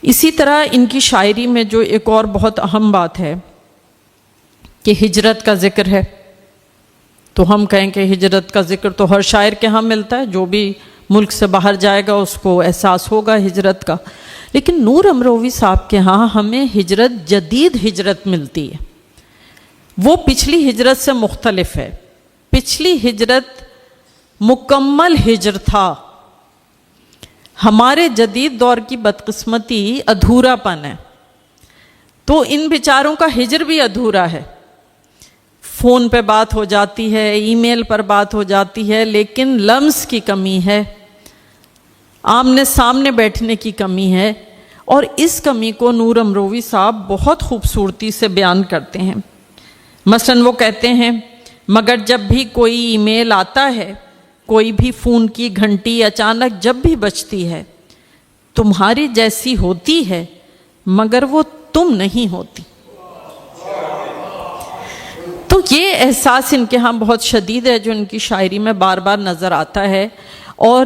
Speaker 5: اسی طرح ان کی شاعری میں جو ایک اور بہت اہم بات ہے کہ ہجرت کا ذکر ہے، تو ہم کہیں کہ ہجرت کا ذکر تو ہر شاعر کے ہاں ملتا ہے، جو بھی ملک سے باہر جائے گا اس کو احساس ہوگا ہجرت کا، لیکن نور امروی صاحب کے ہاں ہمیں ہجرت، جدید ہجرت ملتی ہے۔ وہ پچھلی ہجرت سے مختلف ہے۔ پچھلی ہجرت مکمل ہجر تھا، ہمارے جدید دور کی بدقسمتی ادھورا پن ہے، تو ان بیچاروں کا ہجر بھی ادھورا ہے۔ فون پہ بات ہو جاتی ہے، ای میل پر بات ہو جاتی ہے، لیکن لمس کی کمی ہے، آمنے سامنے بیٹھنے کی کمی ہے، اور اس کمی کو نور امروی صاحب بہت خوبصورتی سے بیان کرتے ہیں۔ مثلاً وہ کہتے ہیں، مگر جب بھی کوئی ای میل آتا ہے، کوئی بھی فون کی گھنٹی اچانک جب بھی بجتی ہے، تمہاری جیسی ہوتی ہے مگر وہ تم نہیں ہوتی۔ تو یہ احساس ان کے ہاں بہت شدید ہے جو ان کی شاعری میں بار بار نظر آتا ہے، اور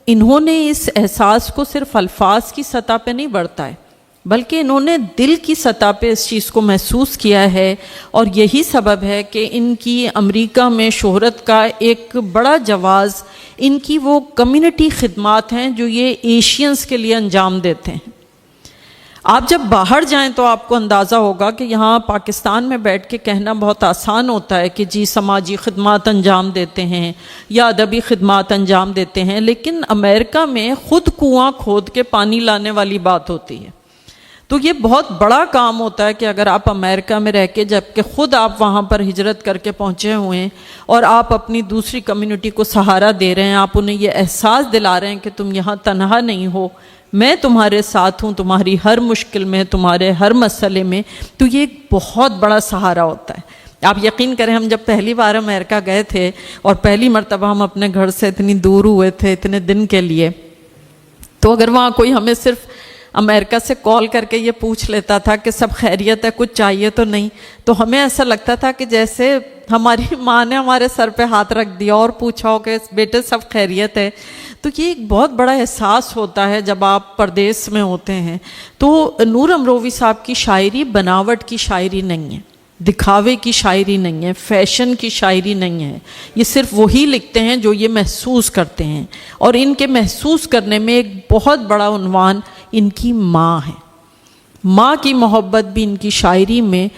Speaker 5: انہوں نے اس احساس کو صرف الفاظ کی سطح پہ نہیں بڑھتا ہے، بلکہ انہوں نے دل کی سطح پہ اس چیز کو محسوس کیا ہے، اور یہی سبب ہے کہ ان کی امریکہ میں شہرت کا ایک بڑا جواز ان کی وہ کمیونٹی خدمات ہیں جو یہ ایشینز کے لیے انجام دیتے ہیں۔ آپ جب باہر جائیں تو آپ کو اندازہ ہوگا کہ یہاں پاکستان میں بیٹھ کے کہنا بہت آسان ہوتا ہے کہ جی سماجی خدمات انجام دیتے ہیں یا ادبی خدمات انجام دیتے ہیں، لیکن امریکہ میں خود کنواں کھود کے پانی لانے والی بات ہوتی ہے۔ تو یہ بہت بڑا کام ہوتا ہے کہ اگر آپ امریکہ میں رہ کے، جبکہ خود آپ وہاں پر ہجرت کر کے پہنچے ہوئے ہیں، اور آپ اپنی دوسری کمیونٹی کو سہارا دے رہے ہیں، آپ انہیں یہ احساس دلا رہے ہیں کہ تم یہاں تنہا نہیں ہو، میں تمہارے ساتھ ہوں، تمہاری ہر مشکل میں، تمہارے ہر مسئلے میں، تو یہ ایک بہت بڑا سہارا ہوتا ہے۔ آپ یقین کریں، ہم جب پہلی بار امریکہ گئے تھے اور پہلی مرتبہ ہم اپنے گھر سے اتنی دور ہوئے تھے اتنے دن کے لیے، تو اگر وہاں کوئی ہمیں صرف امریکہ سے کال کر کے یہ پوچھ لیتا تھا کہ سب خیریت ہے، کچھ چاہیے تو نہیں، تو ہمیں ایسا لگتا تھا کہ جیسے ہماری ماں نے ہمارے سر پہ ہاتھ رکھ دیا اور پوچھا ہو کہ بیٹے سب خیریت ہے۔ تو یہ ایک بہت بڑا احساس ہوتا ہے جب آپ پردیس میں ہوتے ہیں۔ تو نور امروی صاحب کی شاعری بناوٹ کی شاعری نہیں ہے، دکھاوے کی شاعری نہیں ہے، فیشن کی شاعری نہیں ہے، یہ صرف وہی لکھتے ہیں جو یہ محسوس کرتے ہیں، اور ان کے محسوس کرنے میں ایک بہت بڑا عنوان ان کی ماں ہے۔ ماں کی محبت بھی ان کی شاعری میں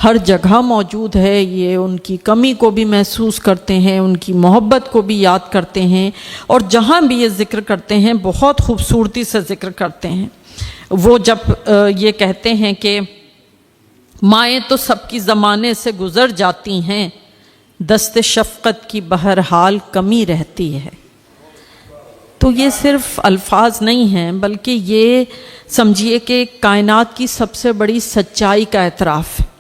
Speaker 5: ہر جگہ موجود ہے، یہ ان کی کمی کو بھی محسوس کرتے ہیں، ان کی محبت کو بھی یاد کرتے ہیں، اور جہاں بھی یہ ذکر کرتے ہیں بہت خوبصورتی سے ذکر کرتے ہیں۔ وہ جب یہ کہتے ہیں کہ مائیں تو سب کی زمانے سے گزر جاتی ہیں، دست شفقت کی بہرحال کمی رہتی ہے، تو یہ صرف الفاظ نہیں ہیں، بلکہ یہ سمجھیے کہ کائنات کی سب سے بڑی سچائی کا اعتراف ہے۔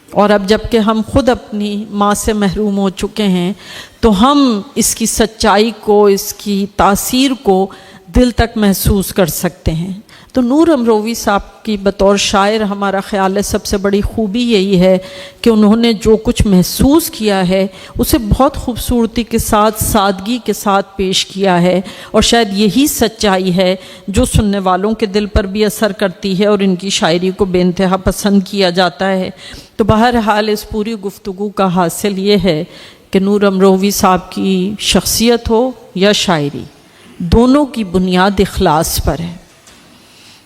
Speaker 5: اور اب جب کہ ہم خود اپنی ماں سے محروم ہو چکے ہیں، تو ہم اس کی سچائی کو، اس کی تاثیر کو دل تک محسوس کر سکتے ہیں۔ تو نور امروی صاحب کی بطور شاعر ہمارا خیال ہے سب سے بڑی خوبی یہی ہے کہ انہوں نے جو کچھ محسوس کیا ہے اسے بہت خوبصورتی کے ساتھ، سادگی کے ساتھ پیش کیا ہے، اور شاید یہی سچائی ہے جو سننے والوں کے دل پر بھی اثر کرتی ہے اور ان کی شاعری کو بے انتہا پسند کیا جاتا ہے۔ تو بہرحال اس پوری گفتگو کا حاصل یہ ہے کہ نور امروی صاحب کی شخصیت ہو یا شاعری، دونوں کی بنیاد اخلاص پر ہے۔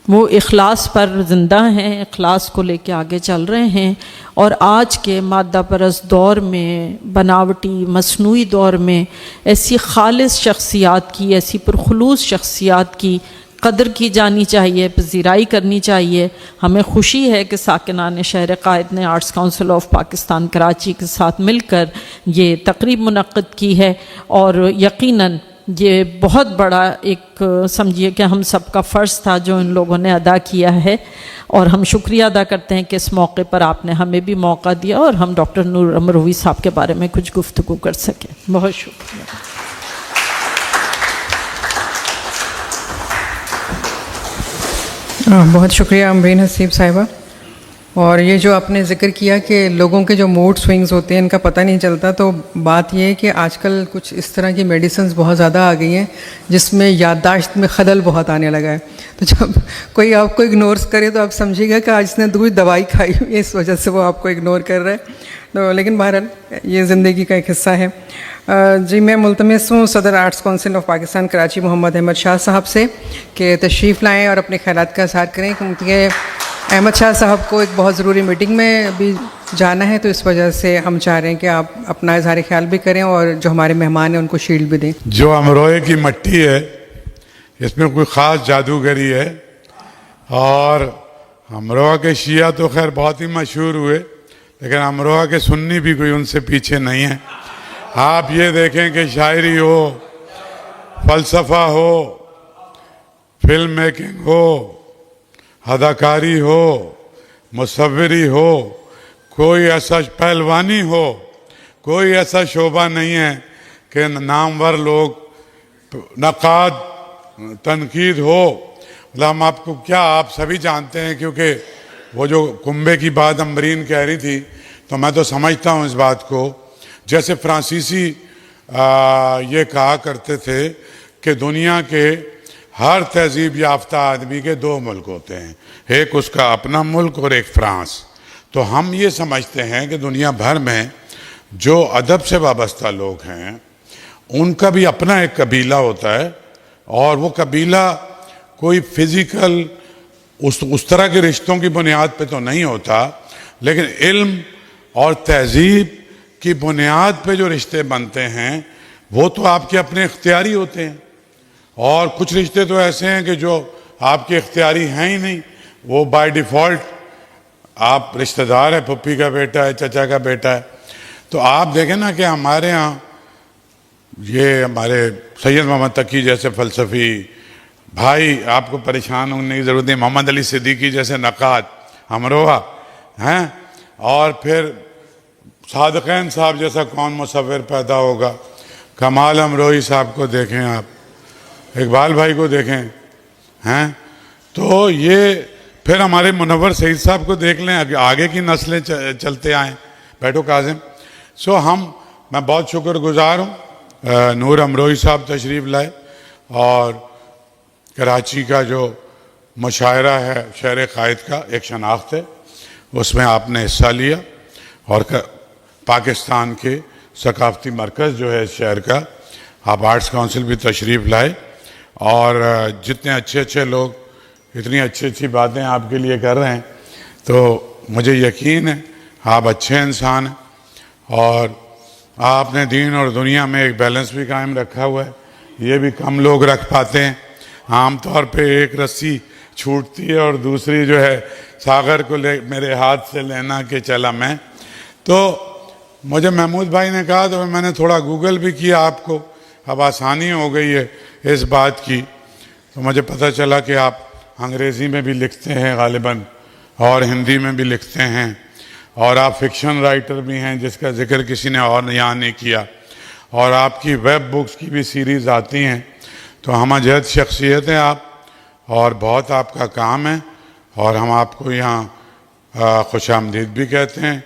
Speaker 5: وہ اخلاص پر زندہ ہیں، اخلاص کو لے کے آگے چل رہے ہیں، اور آج کے مادہ پرست دور میں، بناوٹی مصنوعی دور میں ایسی خالص شخصیات کی، ایسی پرخلوص شخصیات کی قدر کی جانی چاہیے، پذیرائی کرنی چاہیے۔ ہمیں خوشی ہے کہ ساکنان شہر قائد نے arts council of Pakistan Karachi کے ساتھ مل کر یہ تقریب منعقد کی ہے، اور یقیناً یہ بہت بڑا ایک سمجھیے کہ ہم سب کا فرض تھا جو ان لوگوں نے ادا کیا ہے، اور ہم شکریہ ادا کرتے ہیں کہ اس موقع پر آپ نے ہمیں بھی موقع دیا اور ہم ڈاکٹر نور امروی صاحب کے بارے میں کچھ گفتگو کر سکیں۔ بہت شکریہ۔
Speaker 1: بہت شکریہ امرین حسیب صاحبہ۔ اور یہ جو آپ نے ذکر کیا کہ لوگوں کے جو موڈ سوئنگز ہوتے ہیں ان کا پتہ نہیں چلتا، تو بات یہ ہے کہ آج کل کچھ اس طرح کی میڈیسنز بہت زیادہ آ گئی ہیں جس میں یادداشت میں خلل بہت آنے لگا ہے، تو جب کوئی آپ کو اگنور کرے تو آپ سمجھیے گا کہ آج اس نے دوائی کھائی ہوئی ہے، اس وجہ سے وہ آپ کو اگنور کر رہا ہے۔ تو لیکن بہرحال یہ زندگی کا ایک حصہ ہے۔ جی میں ملتمس ہوں صدر arts council of Pakistan Karachi Muhammad Ahmed Shah sahab سے کہ تشریف لائیں اور اپنے خیالات کا اظہار کریں، کیونکہ احمد شاہ صاحب کو ایک بہت ضروری میٹنگ میں بھی جانا ہے، تو اس وجہ سے ہم چاہ رہے ہیں کہ آپ اپنا اظہار خیال بھی کریں اور جو ہمارے مہمان ہیں ان کو شیلڈ بھی دیں۔
Speaker 6: جو امروہے کی مٹی ہے اس میں کوئی خاص جادوگری ہے، اور امروہہ کے شیعہ تو خیر بہت ہی مشہور ہوئے، لیکن امروہہ کے سنی بھی کوئی ان سے پیچھے نہیں ہے۔ آپ یہ دیکھیں کہ شاعری ہو، فلسفہ ہو، فلم میکنگ ہو، اداکاری ہو، مصوری ہو، کوئی ایسا پہلوانی ہو، کوئی ایسا شعبہ نہیں ہے کہ نامور لوگ نقاد تنقید ہو۔ ہم آپ کو کیا، آپ سبھی جانتے ہیں، کیونکہ وہ جو کنبے کی بات امبرین کہہ رہی تھی تو میں تو سمجھتا ہوں اس بات کو، جیسے فرانسیسی یہ کہا کرتے تھے کہ دنیا کے ہر تہذیب یافتہ آدمی کے دو ملک ہوتے ہیں، ایک اس کا اپنا ملک اور ایک فرانس۔ تو ہم یہ سمجھتے ہیں کہ دنیا بھر میں جو ادب سے وابستہ لوگ ہیں ان کا بھی اپنا ایک قبیلہ ہوتا ہے، اور وہ قبیلہ کوئی فزیکل اس طرح کے رشتوں کی بنیاد پہ تو نہیں ہوتا، لیکن علم اور تہذیب کی بنیاد پہ جو رشتے بنتے ہیں وہ تو آپ کے اپنے اختیاری ہوتے ہیں، اور کچھ رشتے تو ایسے ہیں کہ جو آپ کے اختیاری ہیں ہی نہیں، وہ بائی ڈیفالٹ آپ رشتہ دار ہے، پھپھی کا بیٹا ہے، چچا کا بیٹا ہے۔ تو آپ دیکھیں نا کہ ہمارے ہاں یہ ہمارے سید محمد تقی جیسے فلسفی بھائی، آپ کو پریشان ہونے کی ضرورت نہیں، محمد علی صدیقی جیسے نقاد امروہہ ہیں، اور پھر صادقین صاحب جیسا کون مصور پیدا ہوگا، کمال امروہی صاحب کو دیکھیں، آپ اقبال بھائی کو دیکھیں ہیں، تو یہ پھر ہمارے منور سعید صاحب کو دیکھ لیں، آگے کی نسلیں چلتے آئیں۔ بیٹھو کاظم۔ میں بہت شکر گزار ہوں، نور امروہی صاحب تشریف لائے اور کراچی کا جو مشاعرہ ہے شہر قائد کا ایک شناخت ہے، اس میں آپ نے حصہ لیا، اور پاکستان کے ثقافتی مرکز جو ہے اس شہر کا، آپ آرٹس کونسل بھی تشریف لائے، اور جتنے اچھے اچھے لوگ اتنی اچھی اچھی باتیں آپ کے لیے کر رہے ہیں، تو مجھے یقین ہے آپ اچھے انسان ہیں، اور آپ نے دین اور دنیا میں ایک بیلنس بھی قائم رکھا ہوا ہے، یہ بھی کم لوگ رکھ پاتے ہیں۔ عام طور پہ ایک رسی چھوٹتی ہے اور دوسری جو ہے ساغر کو میرے ہاتھ سے لینا کہ چلا میں۔ تو مجھے محمود بھائی نے کہا تو میں نے تھوڑا گوگل بھی کیا، آپ کو اب آسانی ہو گئی ہے اس بات کی، تو مجھے پتہ چلا کہ آپ انگریزی میں بھی لکھتے ہیں غالباً، اور ہندی میں بھی لکھتے ہیں، اور آپ فکشن رائٹر بھی ہیں جس کا ذکر کسی نے اور یہاں نہیں کیا، اور آپ کی ویب بکس کی بھی سیریز آتی ہیں، تو ہمہ جہت شخصیت ہیں آپ، اور بہت آپ کا کام ہے، اور ہم آپ کو یہاں خوش آمدید بھی کہتے ہیں،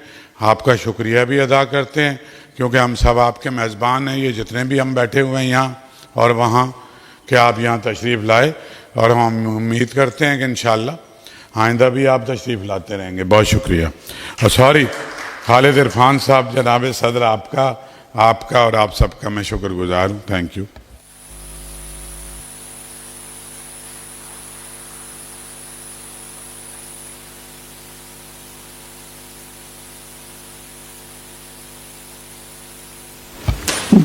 Speaker 6: آپ کا شکریہ بھی ادا کرتے ہیں، کیونکہ ہم سب آپ کے میزبان ہیں، یہ جتنے بھی ہم بیٹھے ہوئے ہیں یہاں اور وہاں، کہ آپ یہاں تشریف لائے، اور ہم امید کرتے ہیں کہ انشاءاللہ آئندہ بھی آپ تشریف لاتے رہیں گے۔ بہت شکریہ۔ اور سوری خالد عرفان صاحب، جناب صدر، آپ کا اور آپ سب کا میں شکر گزار ہوں۔ Thank you.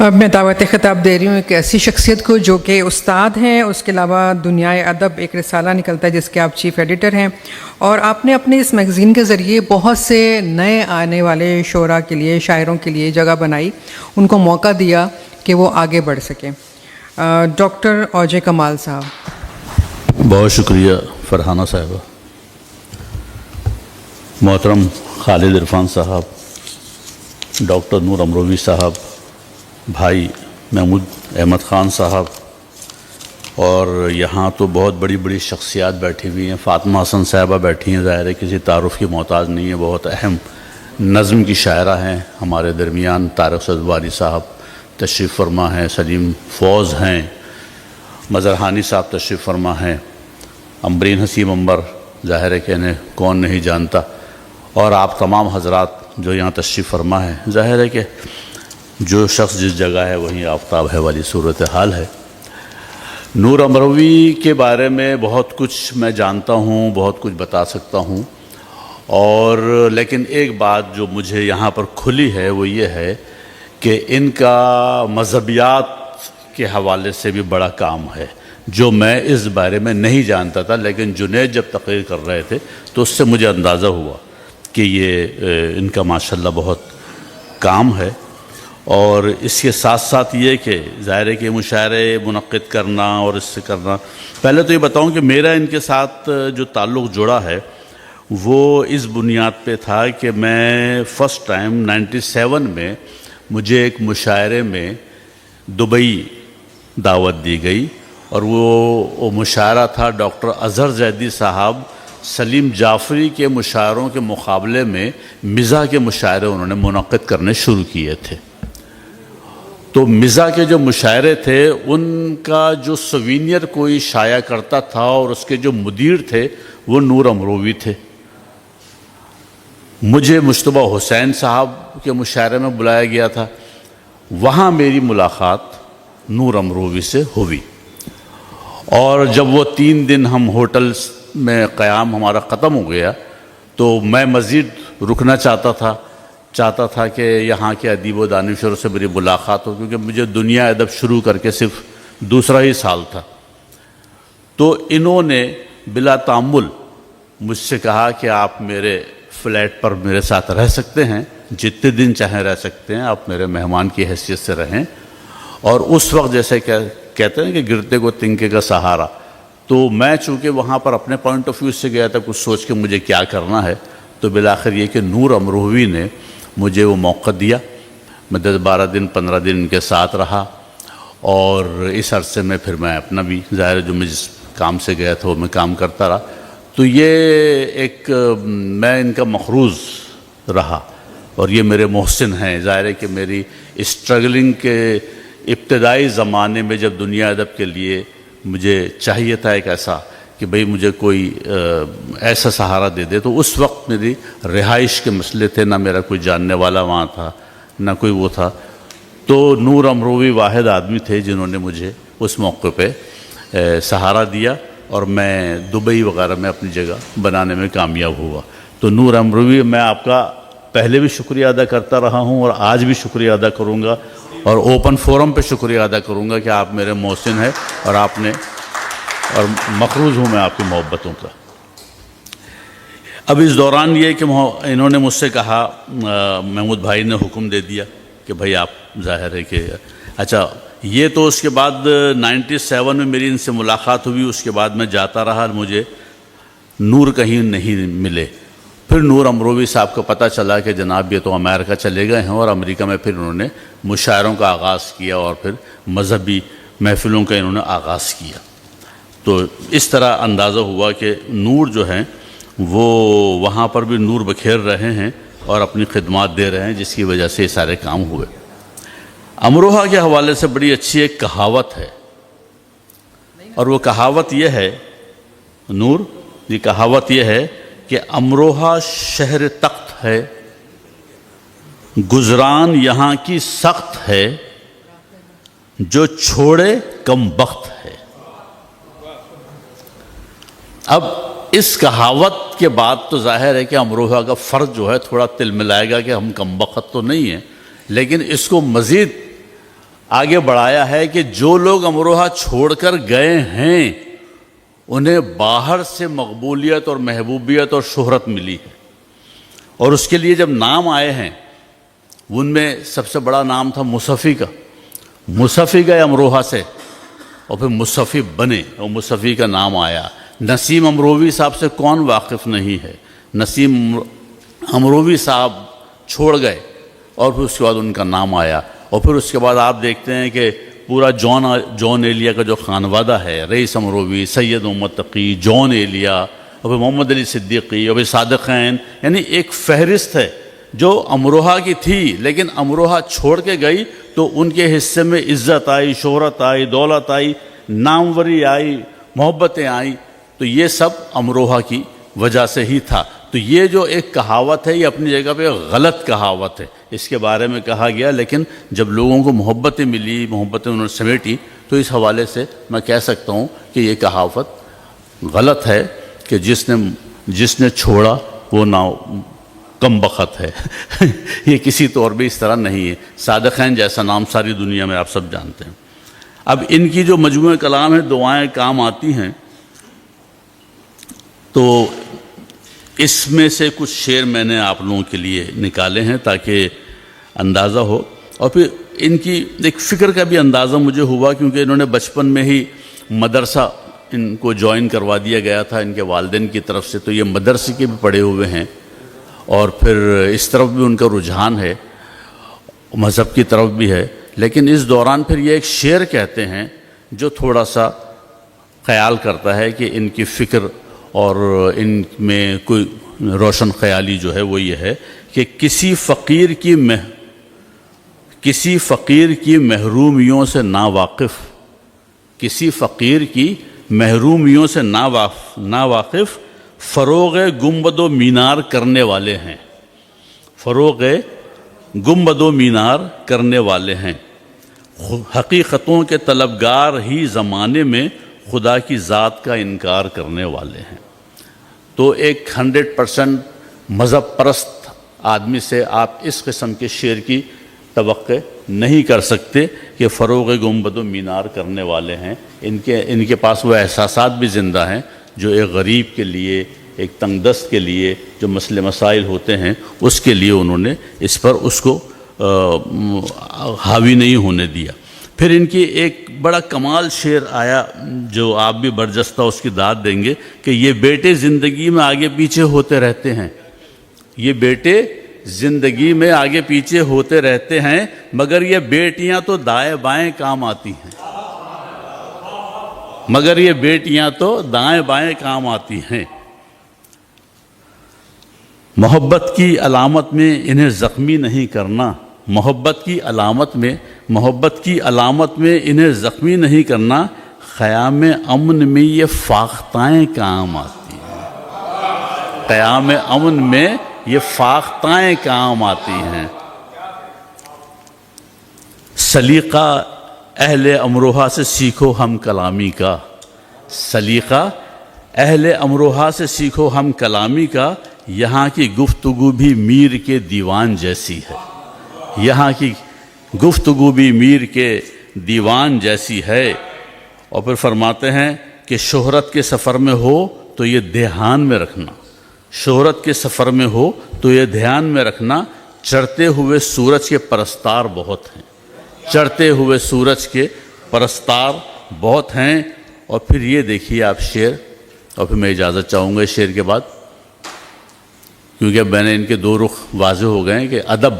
Speaker 1: اب میں دعوت خطاب دے رہی ہوں ایک ایسی شخصیت کو جو کہ استاد ہیں، اس کے علاوہ دنیائے ادب ایک رسالہ نکلتا ہے جس کے آپ چیف ایڈیٹر ہیں، اور آپ نے اپنے اس میگزین کے ذریعے بہت سے نئے آنے والے شعراء کے لیے، شاعروں کے لیے جگہ بنائی، ان کو موقع دیا کہ وہ آگے بڑھ سکیں۔ ڈاکٹر اوجے کمال صاحب۔
Speaker 7: بہت شکریہ فرحانہ صاحبہ۔ محترم خالد عرفان صاحب، ڈاکٹر نور امروی صاحب، بھائی محمود احمد خان صاحب، اور یہاں تو بہت بڑی بڑی شخصیات بیٹھی ہوئی ہیں۔ فاطمہ حسن صاحبہ بیٹھی ہیں، ظاہر ہے کسی تعارف کی محتاج نہیں ہے، بہت اہم نظم کی شاعرہ ہیں ہمارے درمیان۔ طارق سدواری صاحب تشریف فرما ہیں، سلیم فوز ہیں، مظہرحانی صاحب تشریف فرما ہیں، امبرین حسیم امبر، ظاہر ہے کہ انہیں کون نہیں جانتا، اور آپ تمام حضرات جو یہاں تشریف فرما ہیں۔ ظاہر ہے کہ جو شخص جس جگہ ہے وہیں آفتاب ہے والی صورتحال ہے۔ نور امروی کے بارے میں بہت کچھ میں جانتا ہوں، بہت کچھ بتا سکتا ہوں، اور لیکن ایک بات جو مجھے یہاں پر کھلی ہے وہ یہ ہے کہ ان کا مذہبیات کے حوالے سے بھی بڑا کام ہے، جو میں اس بارے میں نہیں جانتا تھا، لیکن جنید جب تقریر کر رہے تھے تو اس سے مجھے اندازہ ہوا کہ یہ ان کا ماشاءاللہ بہت کام ہے۔ اور اس کے ساتھ ساتھ یہ کہ ظاہر ہے کہ مشاعرے منعقد کرنا اور اس سے کرنا، پہلے تو یہ بتاؤں کہ میرا ان کے ساتھ جو تعلق جڑا ہے وہ اس بنیاد پہ تھا کہ میں فرسٹ ٹائم 97 میں مجھے ایک مشاعرے میں دبئی دعوت دی گئی، اور وہ مشاعرہ تھا ڈاکٹر اظہر زیدی صاحب سلیم جعفری کے مشاعروں کے مقابلے میں مزاح کے مشاعرے انہوں نے منعقد کرنے شروع کیے تھے۔ تو مزاح کے جو مشاعرے تھے ان کا جو سوینئر کوئی شائع کرتا تھا، اور اس کے جو مدیر تھے وہ نور امروی تھے۔ مجھے مجتبیٰ حسین صاحب کے مشاعرے میں بلایا گیا تھا، وہاں میری ملاقات نور امروی سے ہوئی، اور جب وہ 3 دن ہم ہوٹل میں قیام ہمارا ختم ہو گیا تو میں مزید رکنا چاہتا تھا کہ یہاں کے ادیب و دانشوروں سے میری ملاقات ہو، کیونکہ مجھے دنیا ادب شروع کر کے صرف دوسرا ہی سال تھا۔ تو انہوں نے بلا تعمل مجھ سے کہا کہ آپ میرے فلیٹ پر میرے ساتھ رہ سکتے ہیں، جتنے دن چاہیں رہ سکتے ہیں، آپ میرے مہمان کی حیثیت سے رہیں۔ اور اس وقت جیسے کہتے ہیں کہ گرتے کو تنکے کا سہارا، تو میں چونکہ وہاں پر اپنے پوائنٹ آف ویو سے گیا تھا، کچھ سوچ کے مجھے کیا کرنا ہے، تو بالآخر یہ کہ نور امروی نے مجھے وہ موقع دیا۔ میں 10-12 دن 15 دن ان کے ساتھ رہا، اور اس عرصے میں پھر میں اپنا بھی ظاہر جو میں جس کام سے گیا تھا وہ میں کام کرتا رہا۔ تو یہ ایک میں ان کا مخروض رہا، اور یہ میرے محسن ہیں۔ ظاہر ہے کہ میری اسٹرگلنگ کے ابتدائی زمانے میں جب دنیا ادب کے لیے مجھے چاہیے تھا ایک ایسا کہ بھئی مجھے کوئی ایسا سہارا دے دے، تو اس وقت میری رہائش کے مسئلے تھے، نہ میرا کوئی جاننے والا وہاں تھا، نہ کوئی وہ تھا۔ تو نور امروی واحد آدمی تھے جنہوں نے مجھے اس موقع پہ سہارا دیا، اور میں دبئی وغیرہ میں اپنی جگہ بنانے میں کامیاب ہوا۔ تو نور امروی، میں آپ کا پہلے بھی شکریہ ادا کرتا رہا ہوں، اور آج بھی شکریہ ادا کروں گا، اور اوپن فورم پہ شکریہ ادا کروں گا کہ آپ میرے محسن ہیں، اور مقروض ہوں میں آپ کی محبتوں کا۔ اب اس دوران یہ کہ انہوں نے مجھ سے کہا، محمود بھائی نے حکم دے دیا کہ بھائی آپ، ظاہر ہے کہ اچھا، یہ تو اس کے بعد 97 میں میری ان سے ملاقات ہوئی، اس کے بعد میں جاتا رہا، مجھے نور کہیں نہیں ملے۔ پھر نور امروی صاحب کو پتہ چلا کہ جناب یہ تو امریکہ چلے گئے ہیں، اور امریکہ میں پھر انہوں نے مشاعروں کا آغاز کیا، اور پھر مذہبی محفلوں کا انہوں نے آغاز کیا۔ تو اس طرح اندازہ ہوا کہ نور جو ہیں وہ وہاں پر بھی نور بکھیر رہے ہیں اور اپنی خدمات دے رہے ہیں، جس کی وجہ سے یہ سارے کام ہوئے۔ امروہہ کے حوالے سے بڑی اچھی ایک کہاوت ہے، اور وہ کہاوت یہ ہے، نور، یہ کہاوت یہ ہے کہ امروہہ شہر تخت ہے، گزران یہاں کی سخت ہے، جو چھوڑے کم بخت ہے۔ اب اس کہاوت کے بعد تو ظاہر ہے کہ امروہہ کا فرد جو ہے تھوڑا تل ملائے گا کہ ہم کم بخت تو نہیں ہیں، لیکن اس کو مزید آگے بڑھایا ہے کہ جو لوگ امروہہ چھوڑ کر گئے ہیں انہیں باہر سے مقبولیت اور محبوبیت اور شہرت ملی ہے، اور اس کے لیے جب نام آئے ہیں ان میں سب سے بڑا نام تھا مصفی کا. مصفی گئے امروہہ سے اور پھر مصفی بنے اور مصفی کا نام آیا. نسیم امروی صاحب سے کون واقف نہیں ہے؟ نسیم امروی صاحب چھوڑ گئے اور پھر اس کے بعد ان کا نام آیا، اور پھر اس کے بعد آپ دیکھتے ہیں کہ پورا جون ایلیا کا جو خانوادہ ہے، رئیس امروی، سید محمد تقی، جون ایلیا، اور پھر محمد علی صدیقی، اور پھر صادقین، یعنی ایک فہرست ہے جو امروہہ کی تھی لیکن امروہہ چھوڑ کے گئی تو ان کے حصے میں عزت آئی، شہرت آئی، دولت آئی، ناموری آئی، محبتیں آئیں. تو یہ سب امروہہ کی وجہ سے ہی تھا. تو یہ جو ایک کہاوت ہے یہ اپنی جگہ پہ غلط کہاوت ہے، اس کے بارے میں کہا گیا، لیکن جب لوگوں کو محبتیں ملی، محبتیں انہوں نے سمیٹی، تو اس حوالے سے میں کہہ سکتا ہوں کہ یہ کہاوت غلط ہے کہ جس نے چھوڑا وہ نہ کم بخت ہے. یہ کسی طور پہ اس طرح نہیں ہے. صادقین جیسا نام ساری دنیا میں آپ سب جانتے ہیں. اب ان کی جو مجموعہ کلام ہے دعائیں کام آتی ہیں، تو اس میں سے کچھ شعر میں نے آپ لوگوں کے لیے نکالے ہیں تاکہ اندازہ ہو، اور پھر ان کی ایک فکر کا بھی اندازہ مجھے ہوا کیونکہ انہوں نے بچپن میں ہی مدرسہ ان کو جوائن کروا دیا گیا تھا ان کے والدین کی طرف سے، تو یہ مدرسے کے بھی پڑھے ہوئے ہیں اور پھر اس طرف بھی ان کا رجحان ہے، مذہب کی طرف بھی ہے. لیکن اس دوران پھر یہ ایک شعر کہتے ہیں جو تھوڑا سا خیال کرتا ہے کہ ان کی فکر اور ان میں کوئی روشن خیالی جو ہے وہ یہ ہے کہ کسی فقیر کی محرومیوں سے ناواقف فروغ گنبد و مینار کرنے والے ہیں. فروغ گنبد و مینار کرنے والے ہیں. حقیقتوں کے طلبگار ہی زمانے میں خدا کی ذات کا انکار کرنے والے ہیں. تو ایک 100% مذہب پرست آدمی سے آپ اس قسم کے شعر کی توقع نہیں کر سکتے کہ فروغ گنبد و مینار کرنے والے ہیں. ان کے پاس وہ احساسات بھی زندہ ہیں جو ایک غریب کے لیے، ایک تنگ دست کے لیے جو مسئلے مسائل ہوتے ہیں اس کے لیے انہوں نے اس پر اس کو حاوی نہیں ہونے دیا. پھر ان کی ایک بڑا کمال شعر آیا جو آپ بھی برجستہ اس کی داد دیں گے کہ یہ بیٹے زندگی میں آگے پیچھے ہوتے رہتے ہیں. یہ بیٹے زندگی میں آگے پیچھے ہوتے رہتے ہیں مگر یہ بیٹیاں تو دائیں بائیں کام آتی ہیں. مگر یہ بیٹیاں تو دائیں بائیں کام آتی ہیں. محبت کی علامت میں انہیں زخمی نہیں کرنا. محبت کی علامت میں انہیں زخمی نہیں کرنا. قیام امن میں یہ فاختائیں کام آتی ہیں. قیام امن میں یہ فاختائیں کام آتی ہیں. سلیقہ اہل امروہہ سے سیکھو ہم کلامی کا. سلیقہ اہل امروہہ سے سیکھو ہم کلامی کا. یہاں کی گفتگو بھی میر کے دیوان جیسی ہے. یہاں کی گفتگو بھی میر کے دیوان جیسی ہے. اور پھر فرماتے ہیں کہ شہرت کے سفر میں ہو تو یہ دھیان میں رکھنا. شہرت کے سفر میں ہو تو یہ دھیان میں رکھنا. چڑھتے ہوئے سورج کے پرستار بہت ہیں. چڑھتے ہوئے سورج کے پرستار بہت ہیں. اور پھر یہ دیکھیے آپ شعر، اور پھر میں اجازت چاہوں گا اس شعر کے بعد کیونکہ اب میں نے ان کے دو رخ واضح ہو گئے ہیں کہ ادب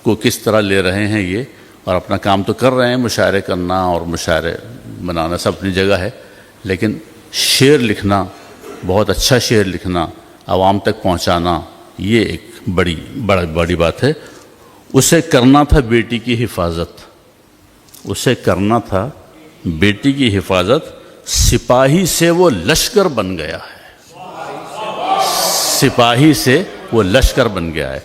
Speaker 7: کو کس طرح لے رہے ہیں یہ، اور اپنا کام تو کر رہے ہیں، مشاعرے کرنا اور مشاعرے بنانا سب اپنی جگہ ہے، لیکن شعر لکھنا، بہت اچھا شعر لکھنا، عوام تک پہنچانا، یہ ایک بڑی بات ہے. اسے کرنا تھا بیٹی کی حفاظت. اسے کرنا تھا بیٹی کی حفاظت. سپاہی سے وہ لشکر بن گیا ہے. سپاہی سے وہ لشکر بن گیا ہے.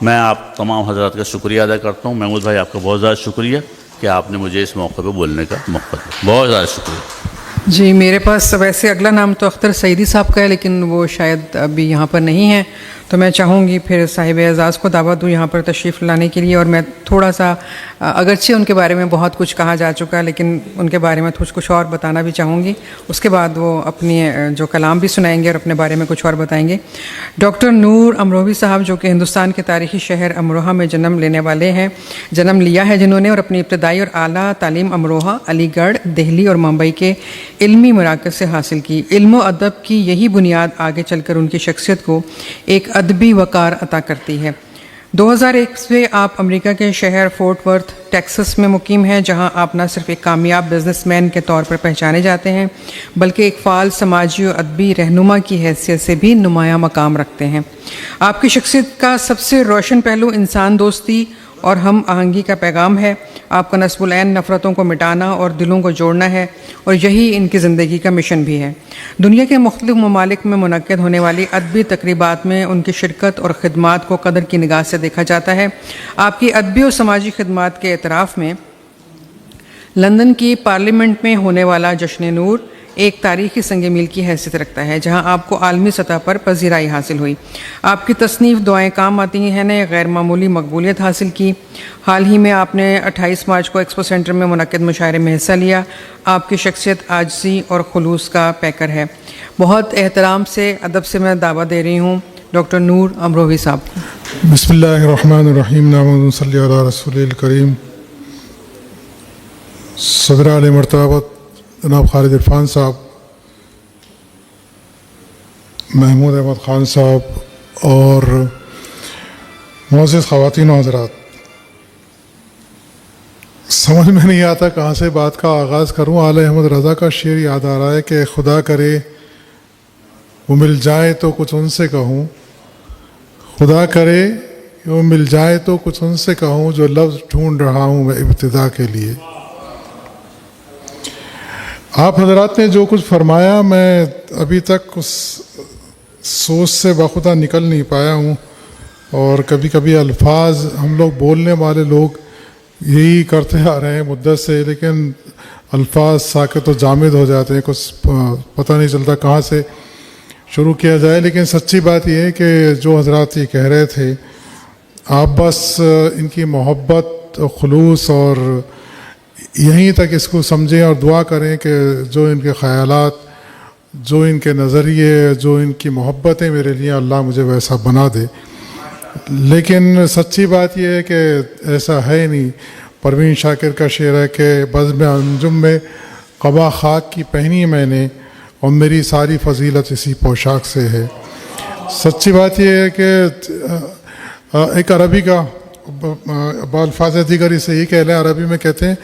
Speaker 7: میں آپ تمام حضرات کا شکریہ ادا کرتا ہوں. محمود بھائی آپ کا بہت زیادہ شکریہ کہ آپ نے مجھے اس موقع پہ بولنے کا موقع دیا. بہت زیادہ شکریہ.
Speaker 1: جی میرے پاس ویسے اگلا نام تو اختر سعیدی صاحب کا ہے لیکن وہ شاید ابھی یہاں پر نہیں ہے، تو تو میں چاہوں گی پھر صاحب اعزاز کو دعوت دوں یہاں پر تشریف لانے کے لیے، اور میں تھوڑا سا اگرچہ ان کے بارے میں بہت کچھ کہا جا چکا لیکن ان کے بارے میں کچھ اور بتانا بھی چاہوں گی. اس کے بعد وہ اپنی جو کلام بھی سنائیں گے اور اپنے بارے میں کچھ اور بتائیں گے. ڈاکٹر نور امروہوی صاحب جو کہ ہندوستان کے تاریخی شہر امروہہ میں جنم لیا ہے جنہوں نے، اور اپنی ابتدائی اور اعلیٰ تعلیم امروہہ، علی گڑھ، دہلی اور ممبئی کے علمی مراکز سے حاصل کی. علم و ادب کی یہی بنیاد آگے چل کر ان کی شخصیت کو ایک ادبی وقار عطا کرتی ہے. 2001 سے آپ امریکہ کے شہر فورٹ ورتھ ٹیکسس میں مقیم ہیں، جہاں آپ نہ صرف ایک کامیاب بزنس مین کے طور پر پہچانے جاتے ہیں بلکہ ایک فعال سماجی و ادبی رہنما کی حیثیت سے بھی نمایاں مقام رکھتے ہیں. آپ کی شخصیت کا سب سے روشن پہلو انسان دوستی اور ہم آہنگی کا پیغام ہے. آپ کا نصب العین نفرتوں کو مٹانا اور دلوں کو جوڑنا ہے، اور یہی ان کی زندگی کا مشن بھی ہے. دنیا کے مختلف ممالک میں منعقد ہونے والی ادبی تقریبات میں ان کی شرکت اور خدمات کو قدر کی نگاہ سے دیکھا جاتا ہے. آپ کی ادبی اور سماجی خدمات کے اعتراف میں لندن کی پارلیمنٹ میں ہونے والا جشن نور ایک تاریخی سنگ میل کی حیثیت رکھتا ہے، جہاں آپ کو عالمی سطح پر پذیرائی حاصل ہوئی. آپ کی تصنیف دعائیں کام آتی ہیں نے غیر معمولی مقبولیت حاصل کی. حال ہی میں آپ نے 28 مارچ کو ایکسپو سینٹر میں منعقد مشاعرے میں حصہ لیا. آپ کی شخصیت عاجزی اور خلوص کا پیکر ہے. بہت احترام سے، ادب سے میں دعوت دے رہی ہوں ڈاکٹر نور امروہوی صاحب.
Speaker 8: بسم اللہ الرحمن الرحیم. نحمد صلی علی رسول الکریم. صدر اعلی مرتبہ جناب خالد عرفان صاحب، محمود احمد خان صاحب اور معزز خواتین و حضرات، سمجھ میں نہیں آتا کہاں سے بات کا آغاز کروں. اعلی احمد رضا کا شعر یاد آ رہا ہے کہ خدا کرے وہ مل جائے تو کچھ ان سے کہوں، خدا کرے کہ وہ مل جائے تو کچھ ان سے کہوں، جو لفظ ڈھونڈ رہا ہوں میں ابتدا کے لیے. آپ حضرات نے جو کچھ فرمایا میں ابھی تک اس سوچ سے بخودہ نکل نہیں پایا ہوں، اور کبھی کبھی الفاظ ہم لوگ بولنے والے لوگ یہی کرتے آ رہے ہیں مدت سے، لیکن الفاظ ساکت و جامد ہو جاتے ہیں، کچھ پتہ نہیں چلتا کہاں سے شروع کیا جائے. لیکن سچی بات یہ ہے کہ جو حضرات یہ کہہ رہے تھے، آپ بس ان کی محبت و خلوص اور یہیں تک اس کو سمجھیں اور دعا کریں کہ جو ان کے خیالات، جو ان کے نظریے، جو ان کی محبتیں میرے لیے، اللہ مجھے ویسا بنا دے. لیکن سچی بات یہ ہے کہ ایسا ہے نہیں. پروین شاکر کا شعر ہے کہ بزم انجم میں قبا خاک کی پہنی میں نے، اور میری ساری فضیلت اسی پوشاک سے ہے. سچی بات یہ ہے کہ ایک عربی کا بالفاظ دیگر اسے یہ کہہ لیں، عربی میں کہتے ہیں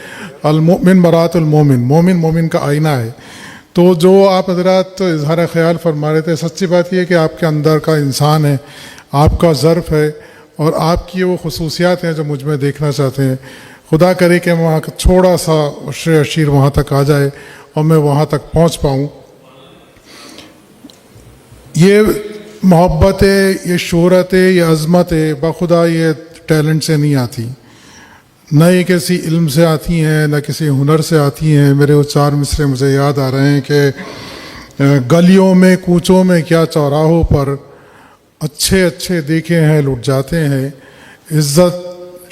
Speaker 8: المؤمن مرآت المومن، مومن مومن کا آئینہ ہے. تو جو آپ حضرات اظہار خیال فرما رہے تھے، سچی بات یہ ہے کہ آپ کے اندر کا انسان ہے، آپ کا ظرف ہے، اور آپ کی وہ خصوصیات ہیں جو مجھ میں دیکھنا چاہتے ہیں. خدا کرے کہ وہاں کا تھوڑا سا عشر عشیر وہاں تک آ جائے اور میں وہاں تک پہنچ پاؤں. یہ محبت ہے، یہ شہرت ہے، یہ عظمت ہے، بخدا یہ ٹیلنٹ سے نہیں آتی، نہ یہ کسی علم سے آتی ہیں، نہ کسی ہنر سے آتی ہیں. میرے وہ 4 مصرے مجھے یاد آ رہے ہیں کہ گلیوں میں کوچوں میں کیا چوراہوں پر اچھے اچھے دیکھے ہیں لٹ جاتے ہیں، عزت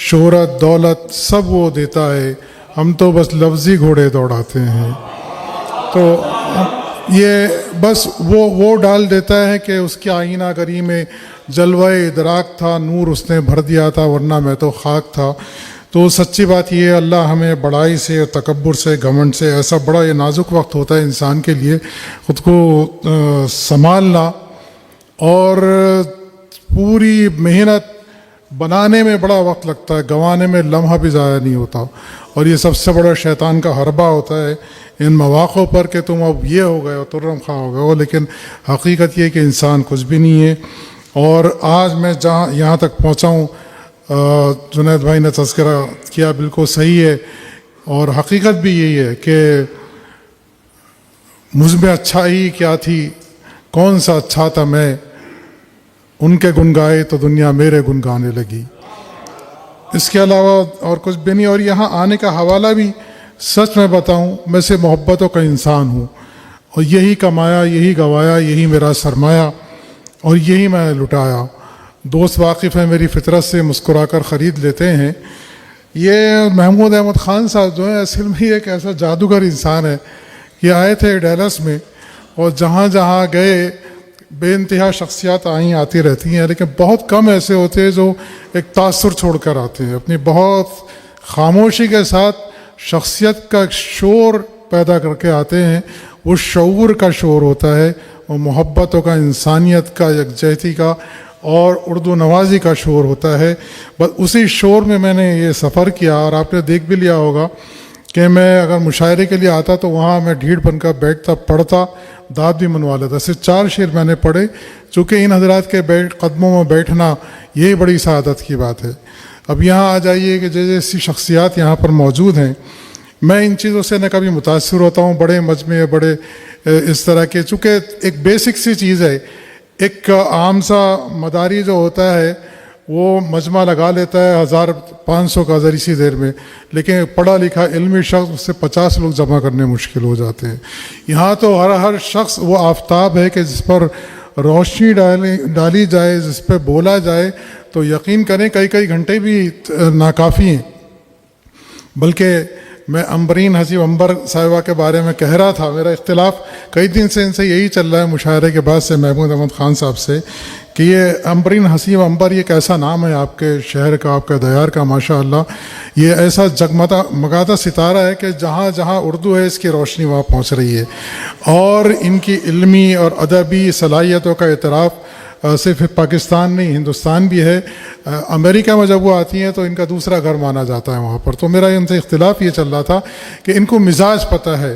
Speaker 8: شہرت دولت سب وہ دیتا ہے، ہم تو بس لفظی گھوڑے دوڑاتے ہیں. تو یہ بس وہ ڈال دیتا ہے کہ اس کی آئینہ گری میں جلوہ ادراک تھا، نور اس نے بھر دیا تھا، ورنہ میں تو خاک تھا. تو سچی بات یہ ہے، اللہ ہمیں بڑائی سے، تکبر سے، گھمنڈ سے، ایسا بڑا یہ نازک وقت ہوتا ہے انسان کے لیے خود کو سنبھالنا، اور پوری محنت بنانے میں بڑا وقت لگتا ہے، گنوانے میں لمحہ بھی ضائع نہیں ہوتا. اور یہ سب سے بڑا شیطان کا حربہ ہوتا ہے ان مواقع پر کہ تم اب یہ ہو گئے ہو، ترم خواہ ہو گئے ہو. لیکن حقیقت یہ کہ انسان کچھ بھی نہیں ہے. اور آج میں یہاں تک پہنچا ہوں، جنید بھائی نے تذکرہ کیا، بالکل صحیح ہے، اور حقیقت بھی یہی ہے کہ مجھ میں اچھائی کیا تھی، کون سا اچھا تھا میں، ان کے گن گائے تو دنیا میرے گن گانے لگی. اس کے علاوہ اور کچھ بھی نہیں. اور یہاں آنے کا حوالہ بھی سچ میں بتاؤں، میں سے محبتوں کا انسان ہوں، اور یہی کمایا، یہی گوایا، یہی میرا سرمایہ، اور یہی میں نے لٹایا. دوست واقف ہیں میری فطرت سے، مسکرا کر خرید لیتے ہیں. یہ محمود احمد خان صاحب جو ہیں اصل میں ایک ایسا جادوگر انسان ہے. یہ آئے تھے ڈیلس میں اور جہاں جہاں گئے بے انتہا شخصیات آتی رہتی ہیں، لیکن بہت کم ایسے ہوتے ہیں جو ایک تاثر چھوڑ کر آتے ہیں. اپنی بہت خاموشی کے ساتھ شخصیت کا ایک شور پیدا کر کے آتے ہیں. وہ شعور کا شور ہوتا ہے، وہ محبتوں کا، انسانیت کا، یکجہتی کا اور اردو نوازی کا شور ہوتا ہے. بس اسی شور میں نے یہ سفر کیا. اور آپ نے دیکھ بھی لیا ہوگا کہ میں اگر مشاعرے کے لیے آتا تو وہاں میں ڈھیڑ بن کر بیٹھتا، پڑھتا، داد بھی منوا لیتا. صرف 4 شعر میں نے پڑھے، چونکہ ان حضرات کے قدموں میں بیٹھنا یہی بڑی سعادت کی بات ہے. اب یہاں آ جائیے کہ جیسی شخصیات یہاں پر موجود ہیں، میں ان چیزوں سے نہ کبھی متاثر ہوتا ہوں. بڑے مجمع، بڑے اس طرح کے، چونکہ ایک بیسک سی چیز ہے. ایک عام سا مداری جو ہوتا ہے وہ مجمع لگا لیتا ہے 1500 کا اسی دیر میں، لیکن پڑھا لکھا علمی شخص اس سے 50 لوگ جمع کرنے مشکل ہو جاتے ہیں. یہاں تو ہر شخص وہ آفتاب ہے کہ جس پر روشنی ڈالی جائے، جس پہ بولا جائے تو یقین کریں کئی گھنٹے بھی ناکافی ہیں. بلکہ میں امبرین حسیب امبر صاحبہ کے بارے میں کہہ رہا تھا، میرا اختلاف کئی دن سے ان سے یہی چل رہا ہے مشاعرے کے بعد سے محمود احمد خان صاحب سے، کہ یہ امبرین حسیب امبر یہ کیسا نام ہے آپ کے شہر کا، آپ کے دیار کا. ماشاءاللہ یہ ایسا جگمگاتا ستارہ ہے کہ جہاں جہاں اردو ہے اس کی روشنی وہاں پہنچ رہی ہے. اور ان کی علمی اور ادبی صلاحیتوں کا اعتراف صرف پاکستان نہیں، ہندوستان بھی ہے. امریکہ میں جب وہ آتی ہیں تو ان کا دوسرا گھر مانا جاتا ہے وہاں پر. تو میرا ان سے اختلاف یہ چل رہا تھا کہ ان کو مزاج پتہ ہے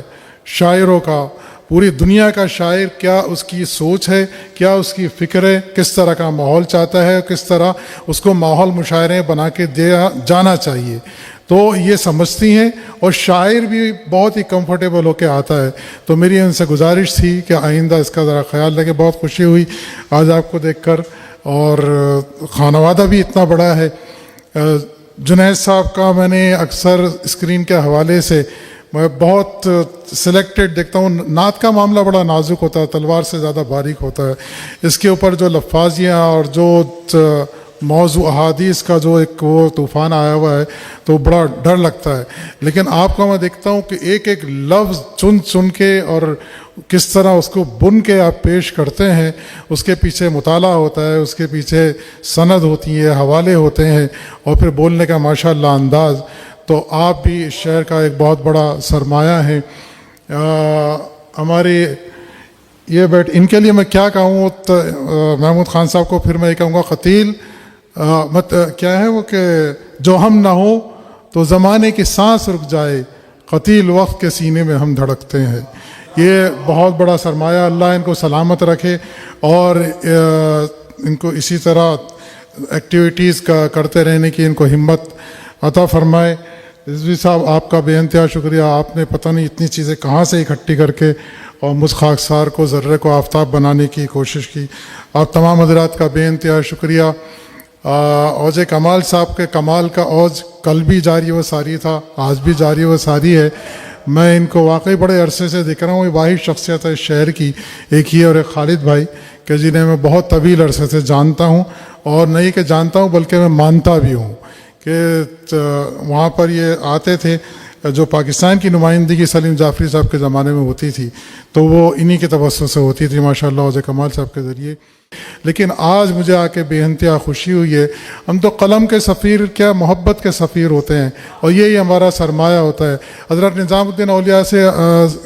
Speaker 8: شاعروں کا، پوری دنیا کا شاعر کیا اس کی سوچ ہے، کیا اس کی فکر ہے، کس طرح کا ماحول چاہتا ہے، کس طرح اس کو ماحول مشاعرے بنا کے دیا جانا چاہیے. تو یہ سمجھتی ہیں اور شاعر بھی بہت ہی کمفرٹیبل ہو کے آتا ہے. تو میری ان سے گزارش تھی کہ آئندہ اس کا ذرا خیال رکھیں. بہت خوشی ہوئی آج آپ کو دیکھ کر، اور خانوادہ بھی اتنا بڑا ہے. جنید صاحب کا میں نے اکثر اسکرین کے حوالے سے میں بہت سلیکٹڈ دیکھتا ہوں. نعت کا معاملہ بڑا نازک ہوتا ہے، تلوار سے زیادہ باریک ہوتا ہے. اس کے اوپر جو لفاظیاں اور جو موضوع احادیث کا جو ایک وہ طوفان آیا ہوا ہے تو بڑا ڈر لگتا ہے. لیکن آپ کو میں دیکھتا ہوں کہ ایک ایک لفظ چن کے اور کس طرح اس کو بن کے آپ پیش کرتے ہیں. اس کے پیچھے مطالعہ ہوتا ہے، اس کے پیچھے سند ہوتی ہے، حوالے ہوتے ہیں، اور پھر بولنے کا ماشاءاللہ انداز. تو آپ بھی اس شہر کا ایک بہت بڑا سرمایہ ہیں. ہمارے یہ ان کے لیے میں کیا کہوں، محمود خان صاحب کو پھر میں یہ کہوں گا قتیل کیا ہے وہ کہ جو ہم نہ ہو تو زمانے کی سانس رک جائے، قتیل وقت کے سینے میں ہم دھڑکتے ہیں. یہ بہت بڑا سرمایہ. اللہ ان کو سلامت رکھے اور ان کو اسی طرح ایکٹیویٹیز کا کرتے رہنے کی ان کو ہمت عطا فرمائے. رضوی صاحب آپ کا بے انتہا شکریہ. آپ نے پتہ نہیں اتنی چیزیں کہاں سے اکٹھی کر کے اور مجھ خاکسار کو، ذرے کو آفتاب بنانے کی کوشش کی. آپ تمام حضرات کا بے انتہا شکریہ. اوج کمال صاحب کے کمال کا اوج کل بھی جاری و ساری تھا، آج بھی جاری و ساری ہے. میں ان کو واقعی بڑے عرصے سے دیکھ رہا ہوں. یہ واحد شخصیت ہے اس شہر کی، ایک ہی اور ایک خالد بھائی، کہ جنہیں میں بہت طویل عرصے سے جانتا ہوں. اور نہیں کہ جانتا ہوں بلکہ میں مانتا بھی ہوں کہ وہاں پر یہ آتے تھے. جو پاکستان کی نمائندگی سلیم جعفری صاحب کے زمانے میں ہوتی تھی تو وہ انہی کے توسط سے ہوتی تھی ماشاءاللہ اوج کمال صاحب کے ذریعے. لیکن آج مجھے آ کے بے انتہا خوشی ہوئی ہے. ہم تو قلم کے سفیر کیا، محبت کے سفیر ہوتے ہیں، اور یہی ہمارا سرمایہ ہوتا ہے. حضرت نظام الدین اولیاء سے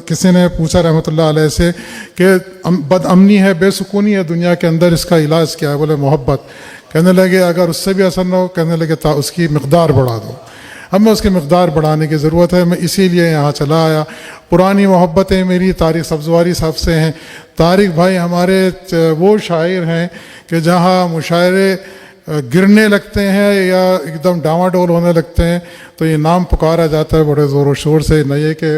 Speaker 8: کسی نے پوچھا رحمۃ اللہ علیہ سے کہ بد امنی ہے، بے سکونی ہے دنیا کے اندر، اس کا علاج کیا ہے؟ بولے محبت. کہنے لگے اگر اس سے بھی اثر نہ ہو، کہنے لگے اس کی مقدار بڑھا دو. ہمیں اس کی مقدار بڑھانے کی ضرورت ہے. میں اسی لیے یہاں چلا آیا. پرانی محبتیں میری طارق سبزواری صاحب سے ہیں. طارق بھائی ہمارے وہ شاعر ہیں کہ جہاں مشاعرے گرنے لگتے ہیں یا ایک دم ڈاواڈول ہونے لگتے ہیں تو یہ نام پکارا جاتا ہے بڑے زور و شور سے. نہ یہ کہ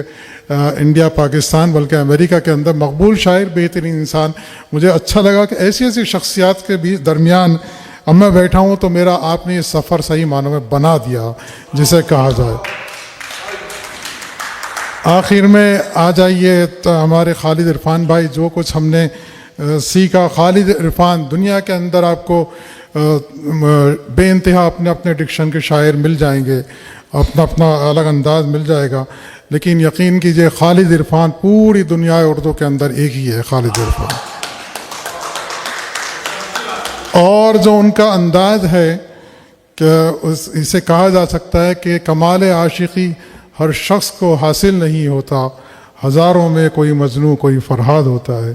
Speaker 8: انڈیا پاکستان بلکہ امریکہ کے اندر مقبول شاعر، بہترین انسان. مجھے اچھا لگا کہ ایسی ایسی شخصیات کے بھی درمیان اب میں بیٹھا ہوں تو میرا آپ نے یہ سفر صحیح معنوں میں بنا دیا جسے کہا جائے. آخر میں آ جائیے ہمارے خالد عرفان بھائی، جو کچھ ہم نے سیکھا. خالد عرفان دنیا کے اندر آپ کو بے انتہا اپنے اپنے ڈکشن کے شاعر مل جائیں گے، اپنا اپنا الگ انداز مل جائے گا، لیکن یقین کیجئے خالد عرفان پوری دنیا اردو کے اندر ایک ہی ہے، خالد عرفان. اور جو ان کا انداز ہے کہ اسے کہا جا سکتا ہے کہ کمال عاشقی ہر شخص کو حاصل نہیں ہوتا، ہزاروں میں کوئی مجنوں کوئی فرہاد ہوتا ہے.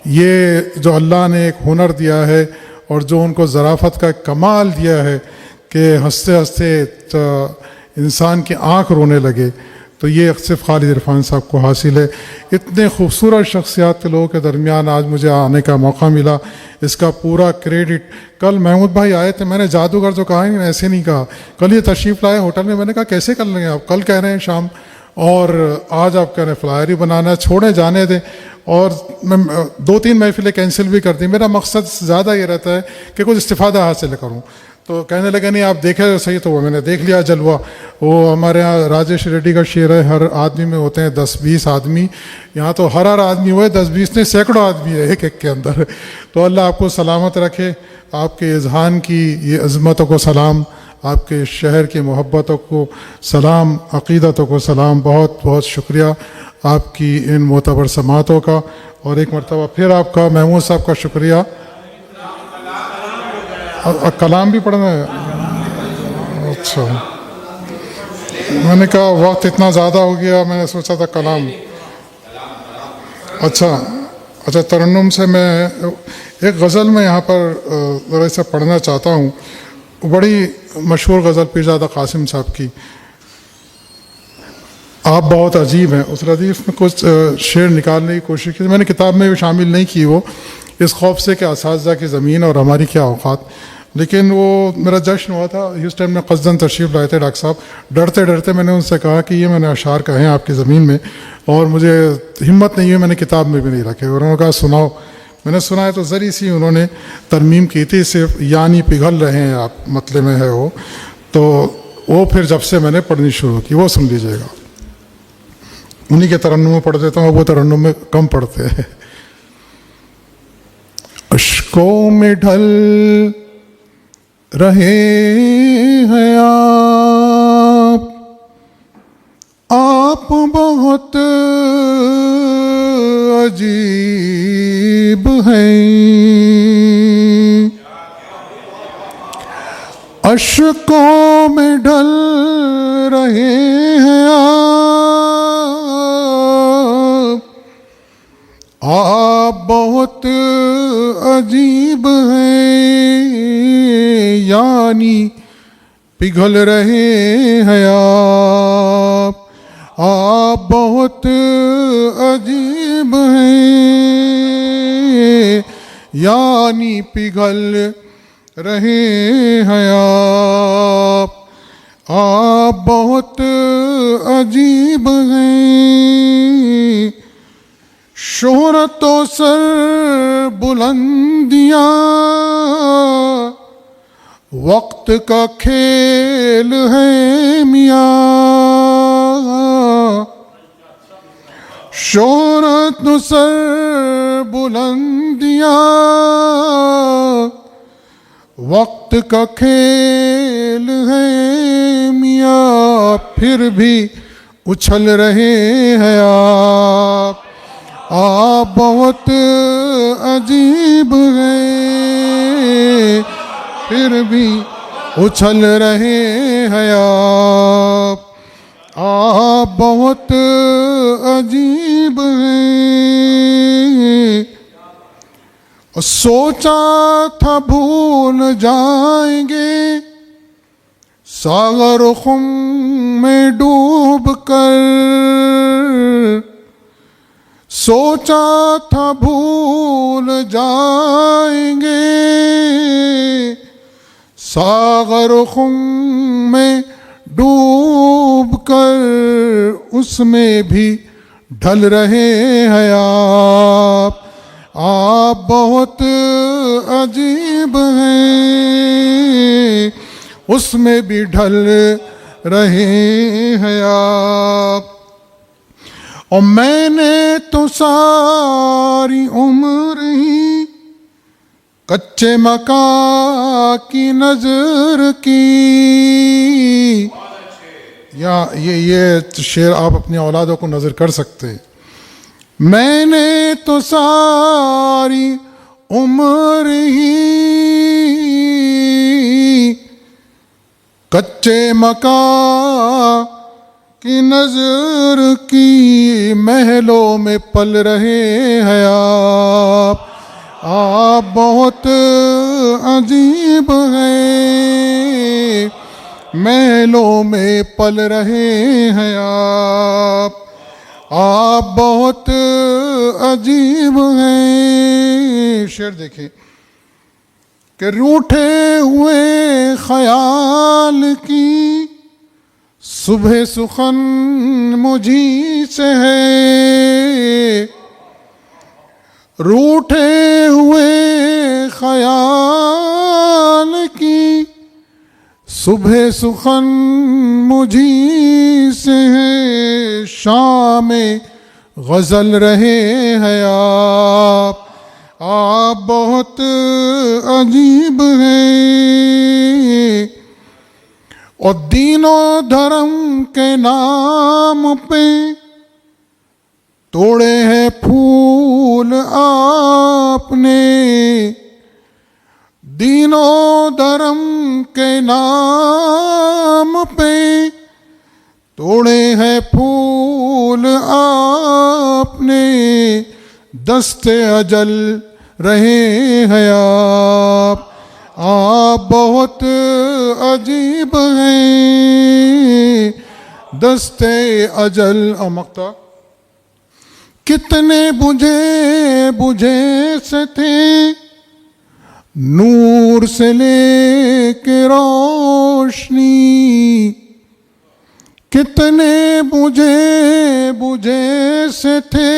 Speaker 8: یہ جو اللہ نے ایک ہنر دیا ہے اور جو ان کو ظرافت کا کمال دیا ہے کہ ہنستے ہنستے انسان کی آنکھ رونے لگے، تو یہ صرف خالد عرفان صاحب کو حاصل ہے. اتنے خوبصورت شخصیات کے لوگوں کے درمیان آج مجھے آنے کا موقع ملا، اس کا پورا کریڈٹ. کل محمود بھائی آئے تھے، میں نے جادوگر جو کہا ہے ایسے نہیں کہا، کل یہ تشریف لائے ہوٹل میں، میں نے کہا کیسے کر لیں گے آپ، کل کہہ رہے ہیں شام اور آج آپ کہہ رہے ہیں فلائر ہی بنانا ہے، چھوڑیں جانے دیں. اور میں 2-3 محفلیں کینسل بھی کر دی. میرا مقصد زیادہ یہ رہتا ہے کہ کچھ استفادہ حاصل کروں. تو کہنے لگے نہیں آپ دیکھے صحیح، تو وہ میں نے دیکھ لیا جلوہ. وہ ہمارے ہاں راجیش ریڈی کا شعر ہے، ہر آدمی میں ہوتے ہیں 10-20 آدمی، یہاں تو ہر آدمی ہوئے 10-20 نہیں سینکڑوں آدمی ہے ایک ایک کے اندر. تو اللہ آپ کو سلامت رکھے، آپ کے اذہان کی یہ عظمتوں کو سلام، آپ کے شہر کی محبتوں کو سلام، عقیدتوں کو سلام. بہت بہت شکریہ آپ کی ان معتبر سماعتوں کا، اور ایک مرتبہ پھر آپ کا محمود صاحب کا شکریہ. کلام بھی پڑھنا ہے؟ اچھا، میں نے کہا وقت اتنا زیادہ ہو گیا، میں نے سوچا تھا کلام. اچھا ترنم سے میں ایک غزل میں یہاں پر ذرا سے پڑھنا چاہتا ہوں، بڑی مشہور غزل پیرزادہ قاسم صاحب کی، آپ بہت عجیب ہیں. اس ردیف میں کچھ شعر نکالنے کی کوشش کی، میں نے کتاب میں بھی شامل نہیں کی وہ، اس خوف سے کہ اساتذہ کی زمین اور ہماری کیا اوقات. لیکن وہ میرا جشن ہوا تھا، اس ٹائم میں قصداً تشریف لائے تھے ڈاکٹر صاحب. ڈرتے ڈرتے میں نے ان سے کہا کہ یہ میں نے اشعار کہے ہیں آپ کی زمین میں، اور مجھے ہمت نہیں ہوئی، میں نے کتاب میں بھی نہیں رکھے. انہوں نے کہا سناؤ. میں نے سنا ہے تو ذری سی انہوں نے ترمیم کی تھی، صرف یعنی پگھل رہے ہیں آپ مطلب میں ہے وہ. تو وہ پھر جب سے میں نے پڑھنی شروع کی، وہ سن لیجیے گا. انہی کے ترنم میں پڑھ دیتا ہوں، وہ ترنم میں کم پڑھتے ہیں. اشکوں میں ڈھل رہے ہیں آپ بہت عجیب ہیں. اشکوں میں ڈھل رہے ہیں آپ بہت عجیب ہیں، یعنی پگھل رہے ہیں آپ بہت عجیب ہیں، یعنی پگھل رہے ہیں آپ بہت عجیب ہیں. شہرت و سر بلندیاں وقت کا کھیل ہے میاں. شہرت و سر بلندیاں وقت کا کھیل ہے میاں. پھر بھی اچھل رہے ہیں آپ بہت عجیب ہیں، پھر بھی اچھل رہے ہیں آپ بہت عجیب ہیں. سوچا تھا بھول جائیں گے ساغر خم میں ڈوب کر، سوچا تھا بھول جائیں گے ساغر خم میں ڈوب کر، اس میں بھی ڈھل رہے ہیں آپ بہت عجیب ہیں، اس میں بھی ڈھل رہے ہیں آپ. اور میں نے تو ساری عمر ہی کچے مکان کی نظر کی. یا یہ شعر آپ اپنی اولادوں کو نظر کر سکتے. میں نے تو ساری عمر ہی کچے مکان کی نظر کی. محلوں میں پل رہے ہیں آپ بہت عجیب ہیں. محلوں میں پل رہے ہیں آپ بہت عجیب ہیں. شعر دیکھیں کہ روٹھے ہوئے خیال کی صبح سخن مجھی سے ہے. روٹھے ہوئے خیال کی صبح سخن مجھی سے ہے. شام غزل رہے ہیں آپ بہت عجیب ہیں. اور دین و دھرم کے نام پہ توڑے ہیں پھول آپ نے. دین و دھرم کے نام پہ توڑے ہیں پھول آپ نے. دست اجل رہے ہیں آپ بہت عجیب ہیں. دست اجل. مقطع کتنے بجھے سے تھے نور سے لے کے روشنی. کتنے بجھے سے تھے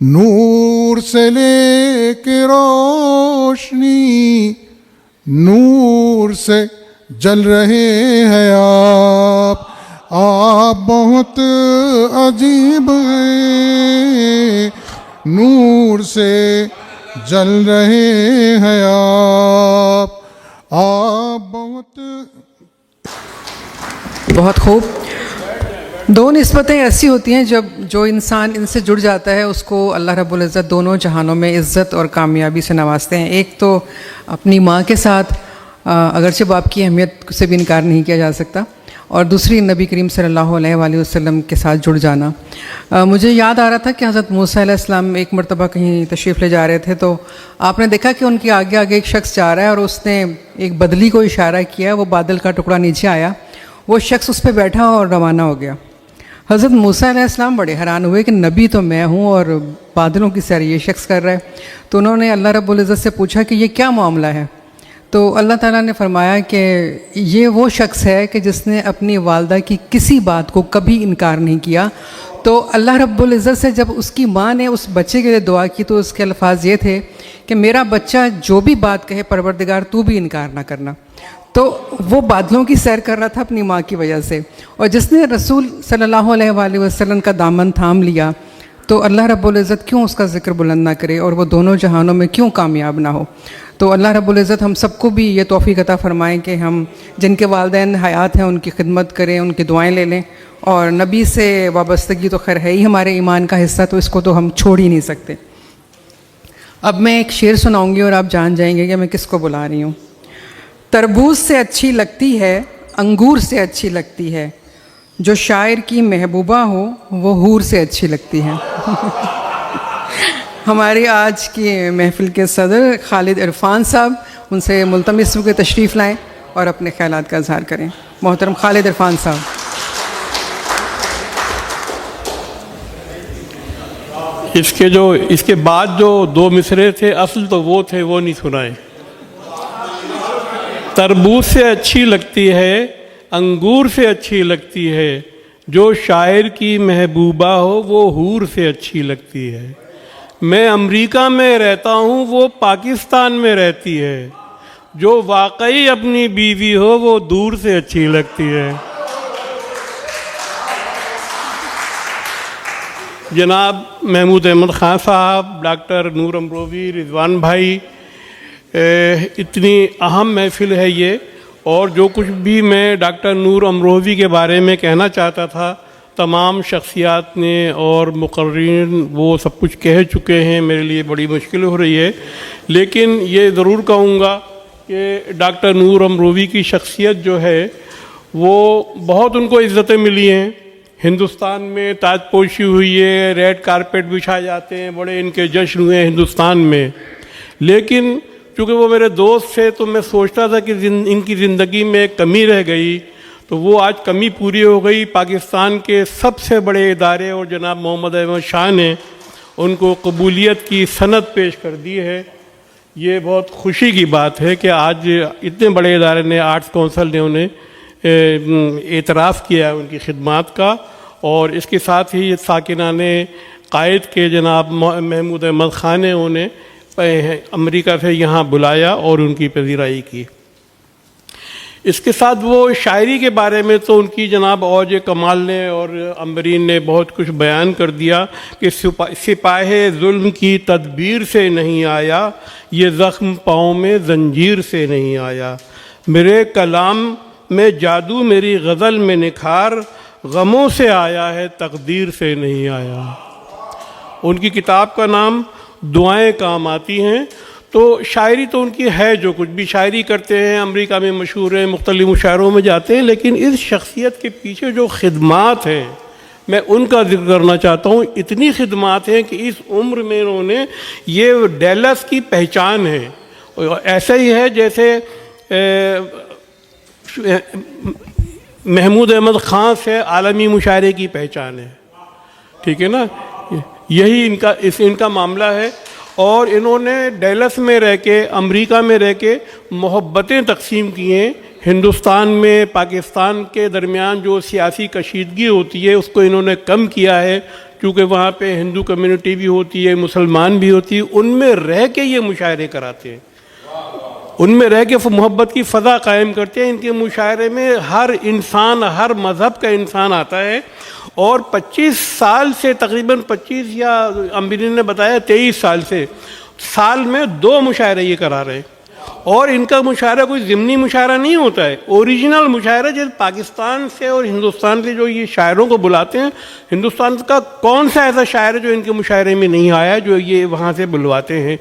Speaker 8: نور سے لے کے روشنی. نور سے جل رہے ہیں آپ بہت عجیب ہیں. نور سے جل رہے ہیں آپ بہت.
Speaker 1: بہت خوب. دو نسبتیں ایسی ہوتی ہیں جو انسان ان سے جڑ جاتا ہے اس کو اللہ رب العزت دونوں جہانوں میں عزت اور کامیابی سے نوازتے ہیں. ایک تو اپنی ماں کے ساتھ اگرچہ باپ کی اہمیت سے بھی انکار نہیں کیا جا سکتا, اور دوسری نبی کریم صلی اللہ علیہ وآلہ وسلم کے ساتھ جڑ جانا. مجھے یاد آ رہا تھا کہ حضرت موسیٰ علیہ السلام ایک مرتبہ کہیں تشریف لے جا رہے تھے, تو آپ نے دیکھا کہ ان کے آگے ایک شخص جا رہا ہے اور اس نے ایک بدلی کو اشارہ کیا. وہ بادل کا ٹکڑا نیچے آیا, وہ شخص اس پہ بیٹھا اور روانہ ہو گیا. حضرت موسیٰ علیہ السلام بڑے حیران ہوئے کہ نبی تو میں ہوں اور بادلوں کی سیر یہ شخص کر رہا ہے. تو انہوں نے اللہ رب العزت سے پوچھا کہ یہ کیا معاملہ ہے؟ تو اللہ تعالیٰ نے فرمایا کہ یہ وہ شخص ہے کہ جس نے اپنی والدہ کی کسی بات کو کبھی انکار نہیں کیا. تو اللہ رب العزت سے جب اس کی ماں نے اس بچے کے لیے دعا کی تو اس کے الفاظ یہ تھے کہ میرا بچہ جو بھی بات کہے پروردگار تو بھی انکار نہ کرنا. تو وہ بادلوں کی سیر کر رہا تھا اپنی ماں کی وجہ سے, اور جس نے رسول صلی اللہ علیہ وآلہ وسلم کا دامن تھام لیا تو اللہ رب العزت کیوں اس کا ذکر بلند نہ کرے اور وہ دونوں جہانوں میں کیوں کامیاب نہ ہو. تو اللہ رب العزت ہم سب کو بھی یہ توفیق عطا فرمائیں کہ ہم جن کے والدین حیات ہیں ان کی خدمت کریں, ان کی دعائیں لے لیں. اور نبی سے وابستگی تو خیر ہے ہی ہمارے ایمان کا حصہ, تو اس کو تو ہم چھوڑ ہی نہیں سکتے. اب میں ایک شعر سناؤں گی اور آپ جان جائیں گے کہ میں کس کو بلا رہی ہوں. تربوز سے اچھی لگتی ہے, انگور سے اچھی لگتی ہے, جو شاعر کی محبوبہ ہو وہ حور سے اچھی لگتی ہے. ہماری آج کی محفل کے صدر خالد عرفان صاحب, ان سے ملتمس ہو کے تشریف لائیں اور اپنے خیالات کا اظہار کریں. محترم خالد عرفان صاحب.
Speaker 9: اس کے بعد جو دو مصرے تھے اصل تو وہ تھے, وہ نہیں سنائے. تربوز سے اچھی لگتی ہے, انگور سے اچھی لگتی ہے, جو شاعر کی محبوبہ ہو وہ حور سے اچھی لگتی ہے. میں امریکہ میں رہتا ہوں, وہ پاکستان میں رہتی ہے, جو واقعی اپنی بیوی ہو وہ دور سے اچھی لگتی ہے. جناب محمود احمد خان صاحب، ڈاکٹر نور امروی، رضوان بھائی، اتنی اہم محفل ہے یہ، اور جو کچھ بھی میں ڈاکٹر نور امروی کے بارے میں کہنا چاہتا تھا تمام شخصیات نے اور مقررین وہ سب کچھ کہہ چکے ہیں، میرے لیے بڑی مشکل ہو رہی ہے، لیکن یہ ضرور کہوں گا کہ ڈاکٹر نور امروی کی شخصیت جو ہے وہ بہت ان کو عزتیں ملی ہیں۔ ہندوستان میں تاج پوشی ہوئی ہے، ریڈ کارپیٹ بچھائے جاتے ہیں، بڑے ان کے جشن ہوئے ہیں ہندوستان میں، لیکن چونکہ وہ میرے دوست تھے تو میں سوچتا تھا کہ ان کی زندگی میں ایک کمی رہ گئی، تو وہ آج کمی پوری ہو گئی۔ پاکستان کے سب سے بڑے ادارے اور جناب محمد احمد شاہ نے ان کو قبولیت کی سند پیش کر دی ہے۔ یہ بہت خوشی کی بات ہے کہ آج اتنے بڑے ادارے نے، آرٹس کونسل نے انہیں اعتراف کیا ہے ان کی خدمات کا، اور اس کے ساتھ ہی ساکنان قائد کے جناب محمود احمد خان نے انہیں امریکہ سے یہاں بلایا اور ان کی پذیرائی کی۔ اس کے ساتھ وہ شاعری کے بارے میں تو ان کی جناب اوج کمال نے اور امبرین نے بہت کچھ بیان کر دیا کہ سپاہ ظلم کی تدبیر سے نہیں آیا، یہ زخم پاؤں میں زنجیر سے نہیں آیا، میرے کلام میں جادو میری غزل میں نکھار، غموں سے آیا ہے تقدیر سے نہیں آیا۔ ان کی کتاب کا نام دعائیں کام آتی ہیں۔ تو شاعری تو ان کی ہے، جو کچھ بھی شاعری کرتے ہیں، امریکہ میں مشہور ہیں، مختلف مشاعروں میں جاتے ہیں، لیکن اس شخصیت کے پیچھے جو خدمات ہیں میں ان کا ذکر کرنا چاہتا ہوں۔ اتنی خدمات ہیں کہ اس عمر میں انہوں نے، یہ ڈیلس کی پہچان ہے، ایسا ہی ہے جیسے محمود احمد خان سے عالمی مشاعرے کی پہچان ہے، ٹھیک ہے نا، یہی ان کا معاملہ ہے۔ اور انہوں نے ڈیلس میں رہ کے، امریکہ میں رہ کے محبتیں تقسیم کی ہیں۔ ہندوستان میں پاکستان کے درمیان جو سیاسی کشیدگی ہوتی ہے اس کو انہوں نے کم کیا ہے، کیونکہ وہاں پہ ہندو کمیونٹی بھی ہوتی ہے، مسلمان بھی ہوتی ہے، ان میں رہ کے یہ مشاعرے کراتے ہیں، ان میں رہ کے محبت کی فضا قائم کرتے ہیں۔ ان کے مشاعرے میں ہر انسان، ہر مذہب کا انسان آتا ہے، اور 25 سال سے تقریباً 25 یا امبرین نے بتایا 23 سال سے، سال میں 2 مشاعرے یہ کرا رہے ہیں، اور ان کا مشاعرہ کوئی ضمنی مشاعرہ نہیں ہوتا ہے، اوریجنل مشاعرہ، جیسے پاکستان سے اور ہندوستان سے جو یہ شاعروں کو بلاتے ہیں، ہندوستان کا کون سا ایسا شاعر ہے جو ان کے مشاعرے میں نہیں آیا، جو یہ وہاں سے بلواتے ہیں۔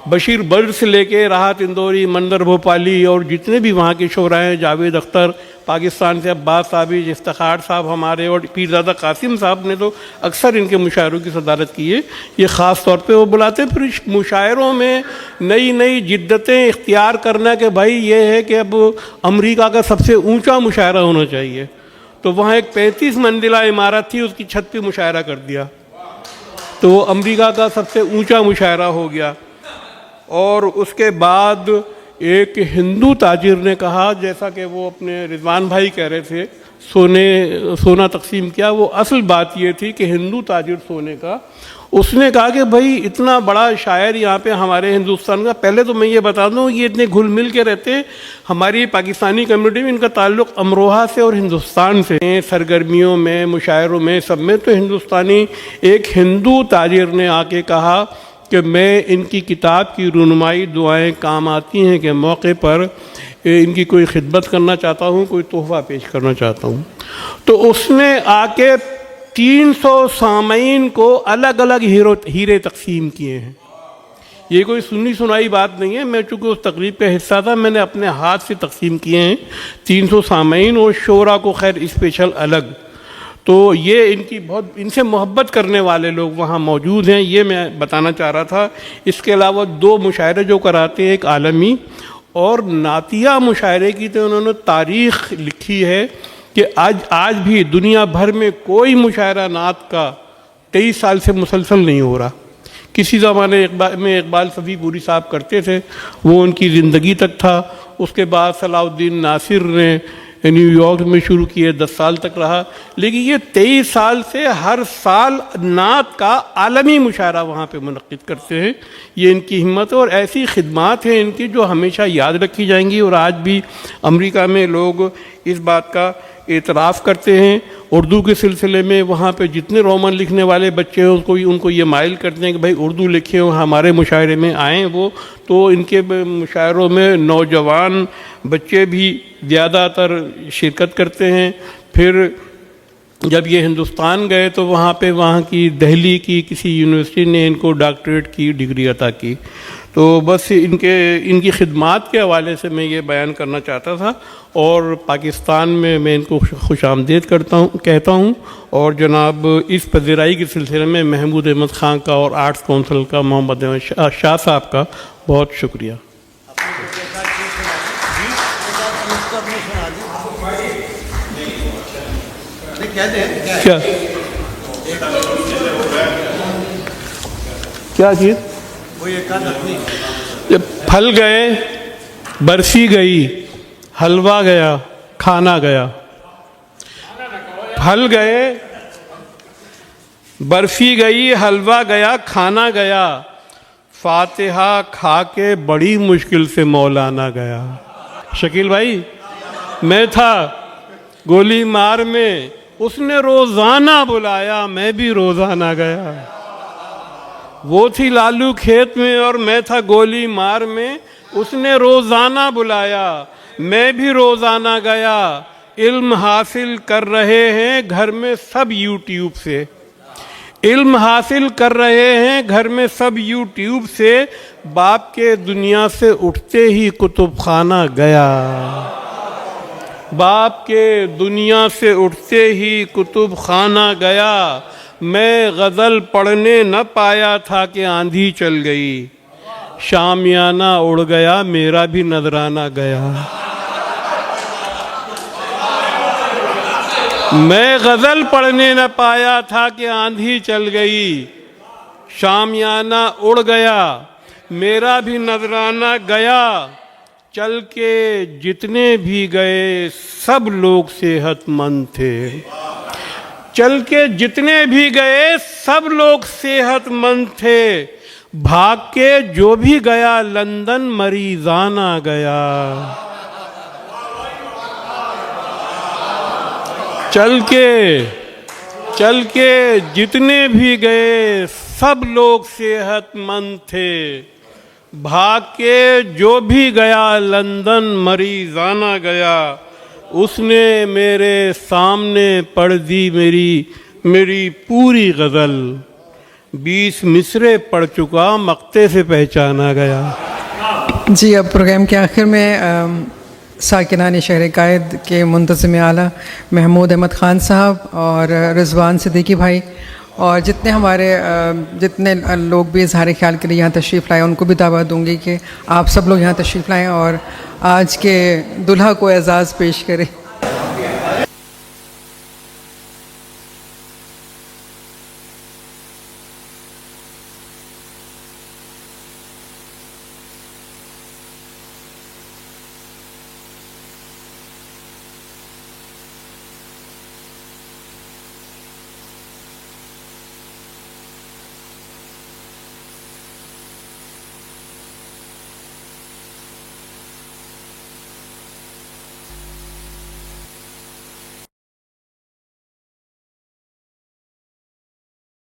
Speaker 9: بشیر برد سے لے کے راحت اندوری، مندر بھوپالی، اور جتنے بھی وہاں کے شعراء ہیں، جاوید اختر، پاکستان سے عباس صابر، افتخار صاحب ہمارے، اور پیرزادہ قاسم صاحب نے تو اکثر ان کے مشاعروں کی صدارت کی ہے، یہ خاص طور پہ وہ بلاتے ہیں۔ پھر اس مشاعروں میں نئی نئی جدتیں اختیار کرنا کہ بھائی یہ ہے کہ اب امریکہ کا سب سے اونچا مشاعرہ ہونا چاہیے، تو وہاں ایک 35 منزلہ عمارت تھی، اس کی چھت پہ مشاعرہ کر دیا، تو وہ امریکہ کا سب سے اونچا مشاعرہ ہو گیا۔ اور اس کے بعد ایک ہندو تاجر نے کہا، جیسا کہ وہ اپنے رضوان بھائی کہہ رہے تھے، سونا تقسیم کیا، وہ اصل بات یہ تھی کہ ہندو تاجر سونے کا، اس نے کہا کہ بھائی اتنا بڑا شاعر یہاں پہ ہمارے ہندوستان کا، پہلے تو میں یہ بتا دوں یہ اتنے گھل مل کے رہتے ہیں، ہماری پاکستانی کمیونٹی میں ان کا تعلق امروہہ سے اور ہندوستان سے، سرگرمیوں میں، مشاعروں میں، سب میں۔ تو ہندوستانی ایک ہندو تاجر نے آ کے کہا کہ میں ان کی کتاب کی رونمائی دعائیں کام آتی ہیں کے موقع پر ان کی کوئی خدمت کرنا چاہتا ہوں، کوئی تحفہ پیش کرنا چاہتا ہوں۔ تو اس نے آ کے 300 سامعین کو الگ الگ ہیرے تقسیم کیے ہیں۔ یہ کوئی سنی سنائی بات نہیں ہے، میں چونکہ اس تقریب کا حصہ تھا، میں نے اپنے ہاتھ سے تقسیم کیے ہیں 300 سامعین، اور شعراء کو خیر اسپیشل الگ۔ تو یہ ان سے محبت کرنے والے لوگ وہاں موجود ہیں، یہ میں بتانا چاہ رہا تھا۔ اس کے علاوہ 2 مشاعرے جو کراتے ہیں، ایک عالمی اور نعتیہ مشاعرے کی، تو انہوں نے تاریخ لکھی ہے کہ آج بھی دنیا بھر میں کوئی مشاعرہ نعت کا 23 سال سے مسلسل نہیں ہو رہا۔ کسی زمانے میں اقبال صفی پوری صاحب کرتے تھے، وہ ان کی زندگی تک تھا، اس کے بعد صلاح الدین ناصر نے نیو یارک میں شروع کیے، 10 سال تک رہا، لیکن یہ 23 سال سے ہر سال نعت کا عالمی مشاعرہ وہاں پہ منعقد کرتے ہیں۔ یہ ان کی ہمت ہے، اور ایسی خدمات ہیں ان کی جو ہمیشہ یاد رکھی جائیں گی، اور آج بھی امریکہ میں لوگ اس بات کا اعتراف کرتے ہیں۔ اردو کے سلسلے میں وہاں پہ جتنے رومن لکھنے والے بچے ہیں ان کو یہ مائل کرتے ہیں کہ بھائی اردو لکھیں اور ہمارے مشاعرے میں آئیں وہ، تو ان کے مشاعروں میں نوجوان بچے بھی زیادہ تر شرکت کرتے ہیں۔ پھر جب یہ ہندوستان گئے تو وہاں کی دہلی کی کسی یونیورسٹی نے ان کو ڈاکٹریٹ کی ڈگری عطا کی۔ تو بس ان کی خدمات کے حوالے سے میں یہ بیان کرنا چاہتا تھا، اور پاکستان میں ان کو خوش آمدید کہتا ہوں، اور جناب اس پذیرائی کے سلسلے میں محمود احمد خان کا اور آرٹس کونسل کا محمد احمد شاہ صاحب کا بہت شکریہ۔ کیا چیز؟ پھل گئے، برفی گئی، حلوہ گیا، کھانا گیا۔ پھل گئے، برفی گئی، حلوہ گیا، کھانا گیا، فاتحہ کھا کے بڑی مشکل سے مولانا گیا۔ شکیل بھائی، میں تھا گولی مار میں، اس نے روزانہ بلایا، میں بھی روزانہ گیا۔ وہ تھی لالو کھیت میں اور میں تھا گولی مار میں، اس نے روزانہ بلایا، میں بھی روزانہ گیا۔ علم حاصل کر رہے ہیں گھر میں سب یوٹیوب سے، علم حاصل کر رہے ہیں گھر میں سب یوٹیوب سے، باپ کے دنیا سے اٹھتے ہی کتب خانہ گیا، باپ کے دنیا سے اٹھتے ہی کتب خانہ گیا۔ میں غزل پڑھنے نہ پایا تھا کہ آندھی چل گئی، شامیانہ اڑ گیا، میرا بھی نذرانہ گیا۔ میں غزل پڑھنے نہ پایا تھا کہ آندھی چل گئی، شامیانہ اڑ گیا، میرا بھی نذرانہ گیا۔ چل کے جتنے بھی گئے سب لوگ صحت مند تھے، چل کے جتنے بھی گئے سب لوگ صحت مند تھے، بھاگ کے جو بھی گیا لندن مریضانہ گیا۔ چل کے جتنے بھی گئے سب لوگ صحت مند تھے، بھاگ کے جو بھی گیا لندن مریضانہ گیا۔ اس نے میرے سامنے پڑھ دی میری پوری غزل، 20 مصرے پڑھ چکا مقطع سے پہچانا گیا۔
Speaker 1: جی، اب پروگرام کے آخر میں ساکنان شہر قائد کے منتظم اعلیٰ محمود احمد خان صاحب اور رضوان صدیقی بھائی اور جتنے لوگ بھی اظہار خیال کے لیے یہاں تشریف لائے ان کو بھی دعوت دوں گی کہ آپ سب لوگ یہاں تشریف لائیں اور آج کے دلہا کو اعزاز پیش کریں۔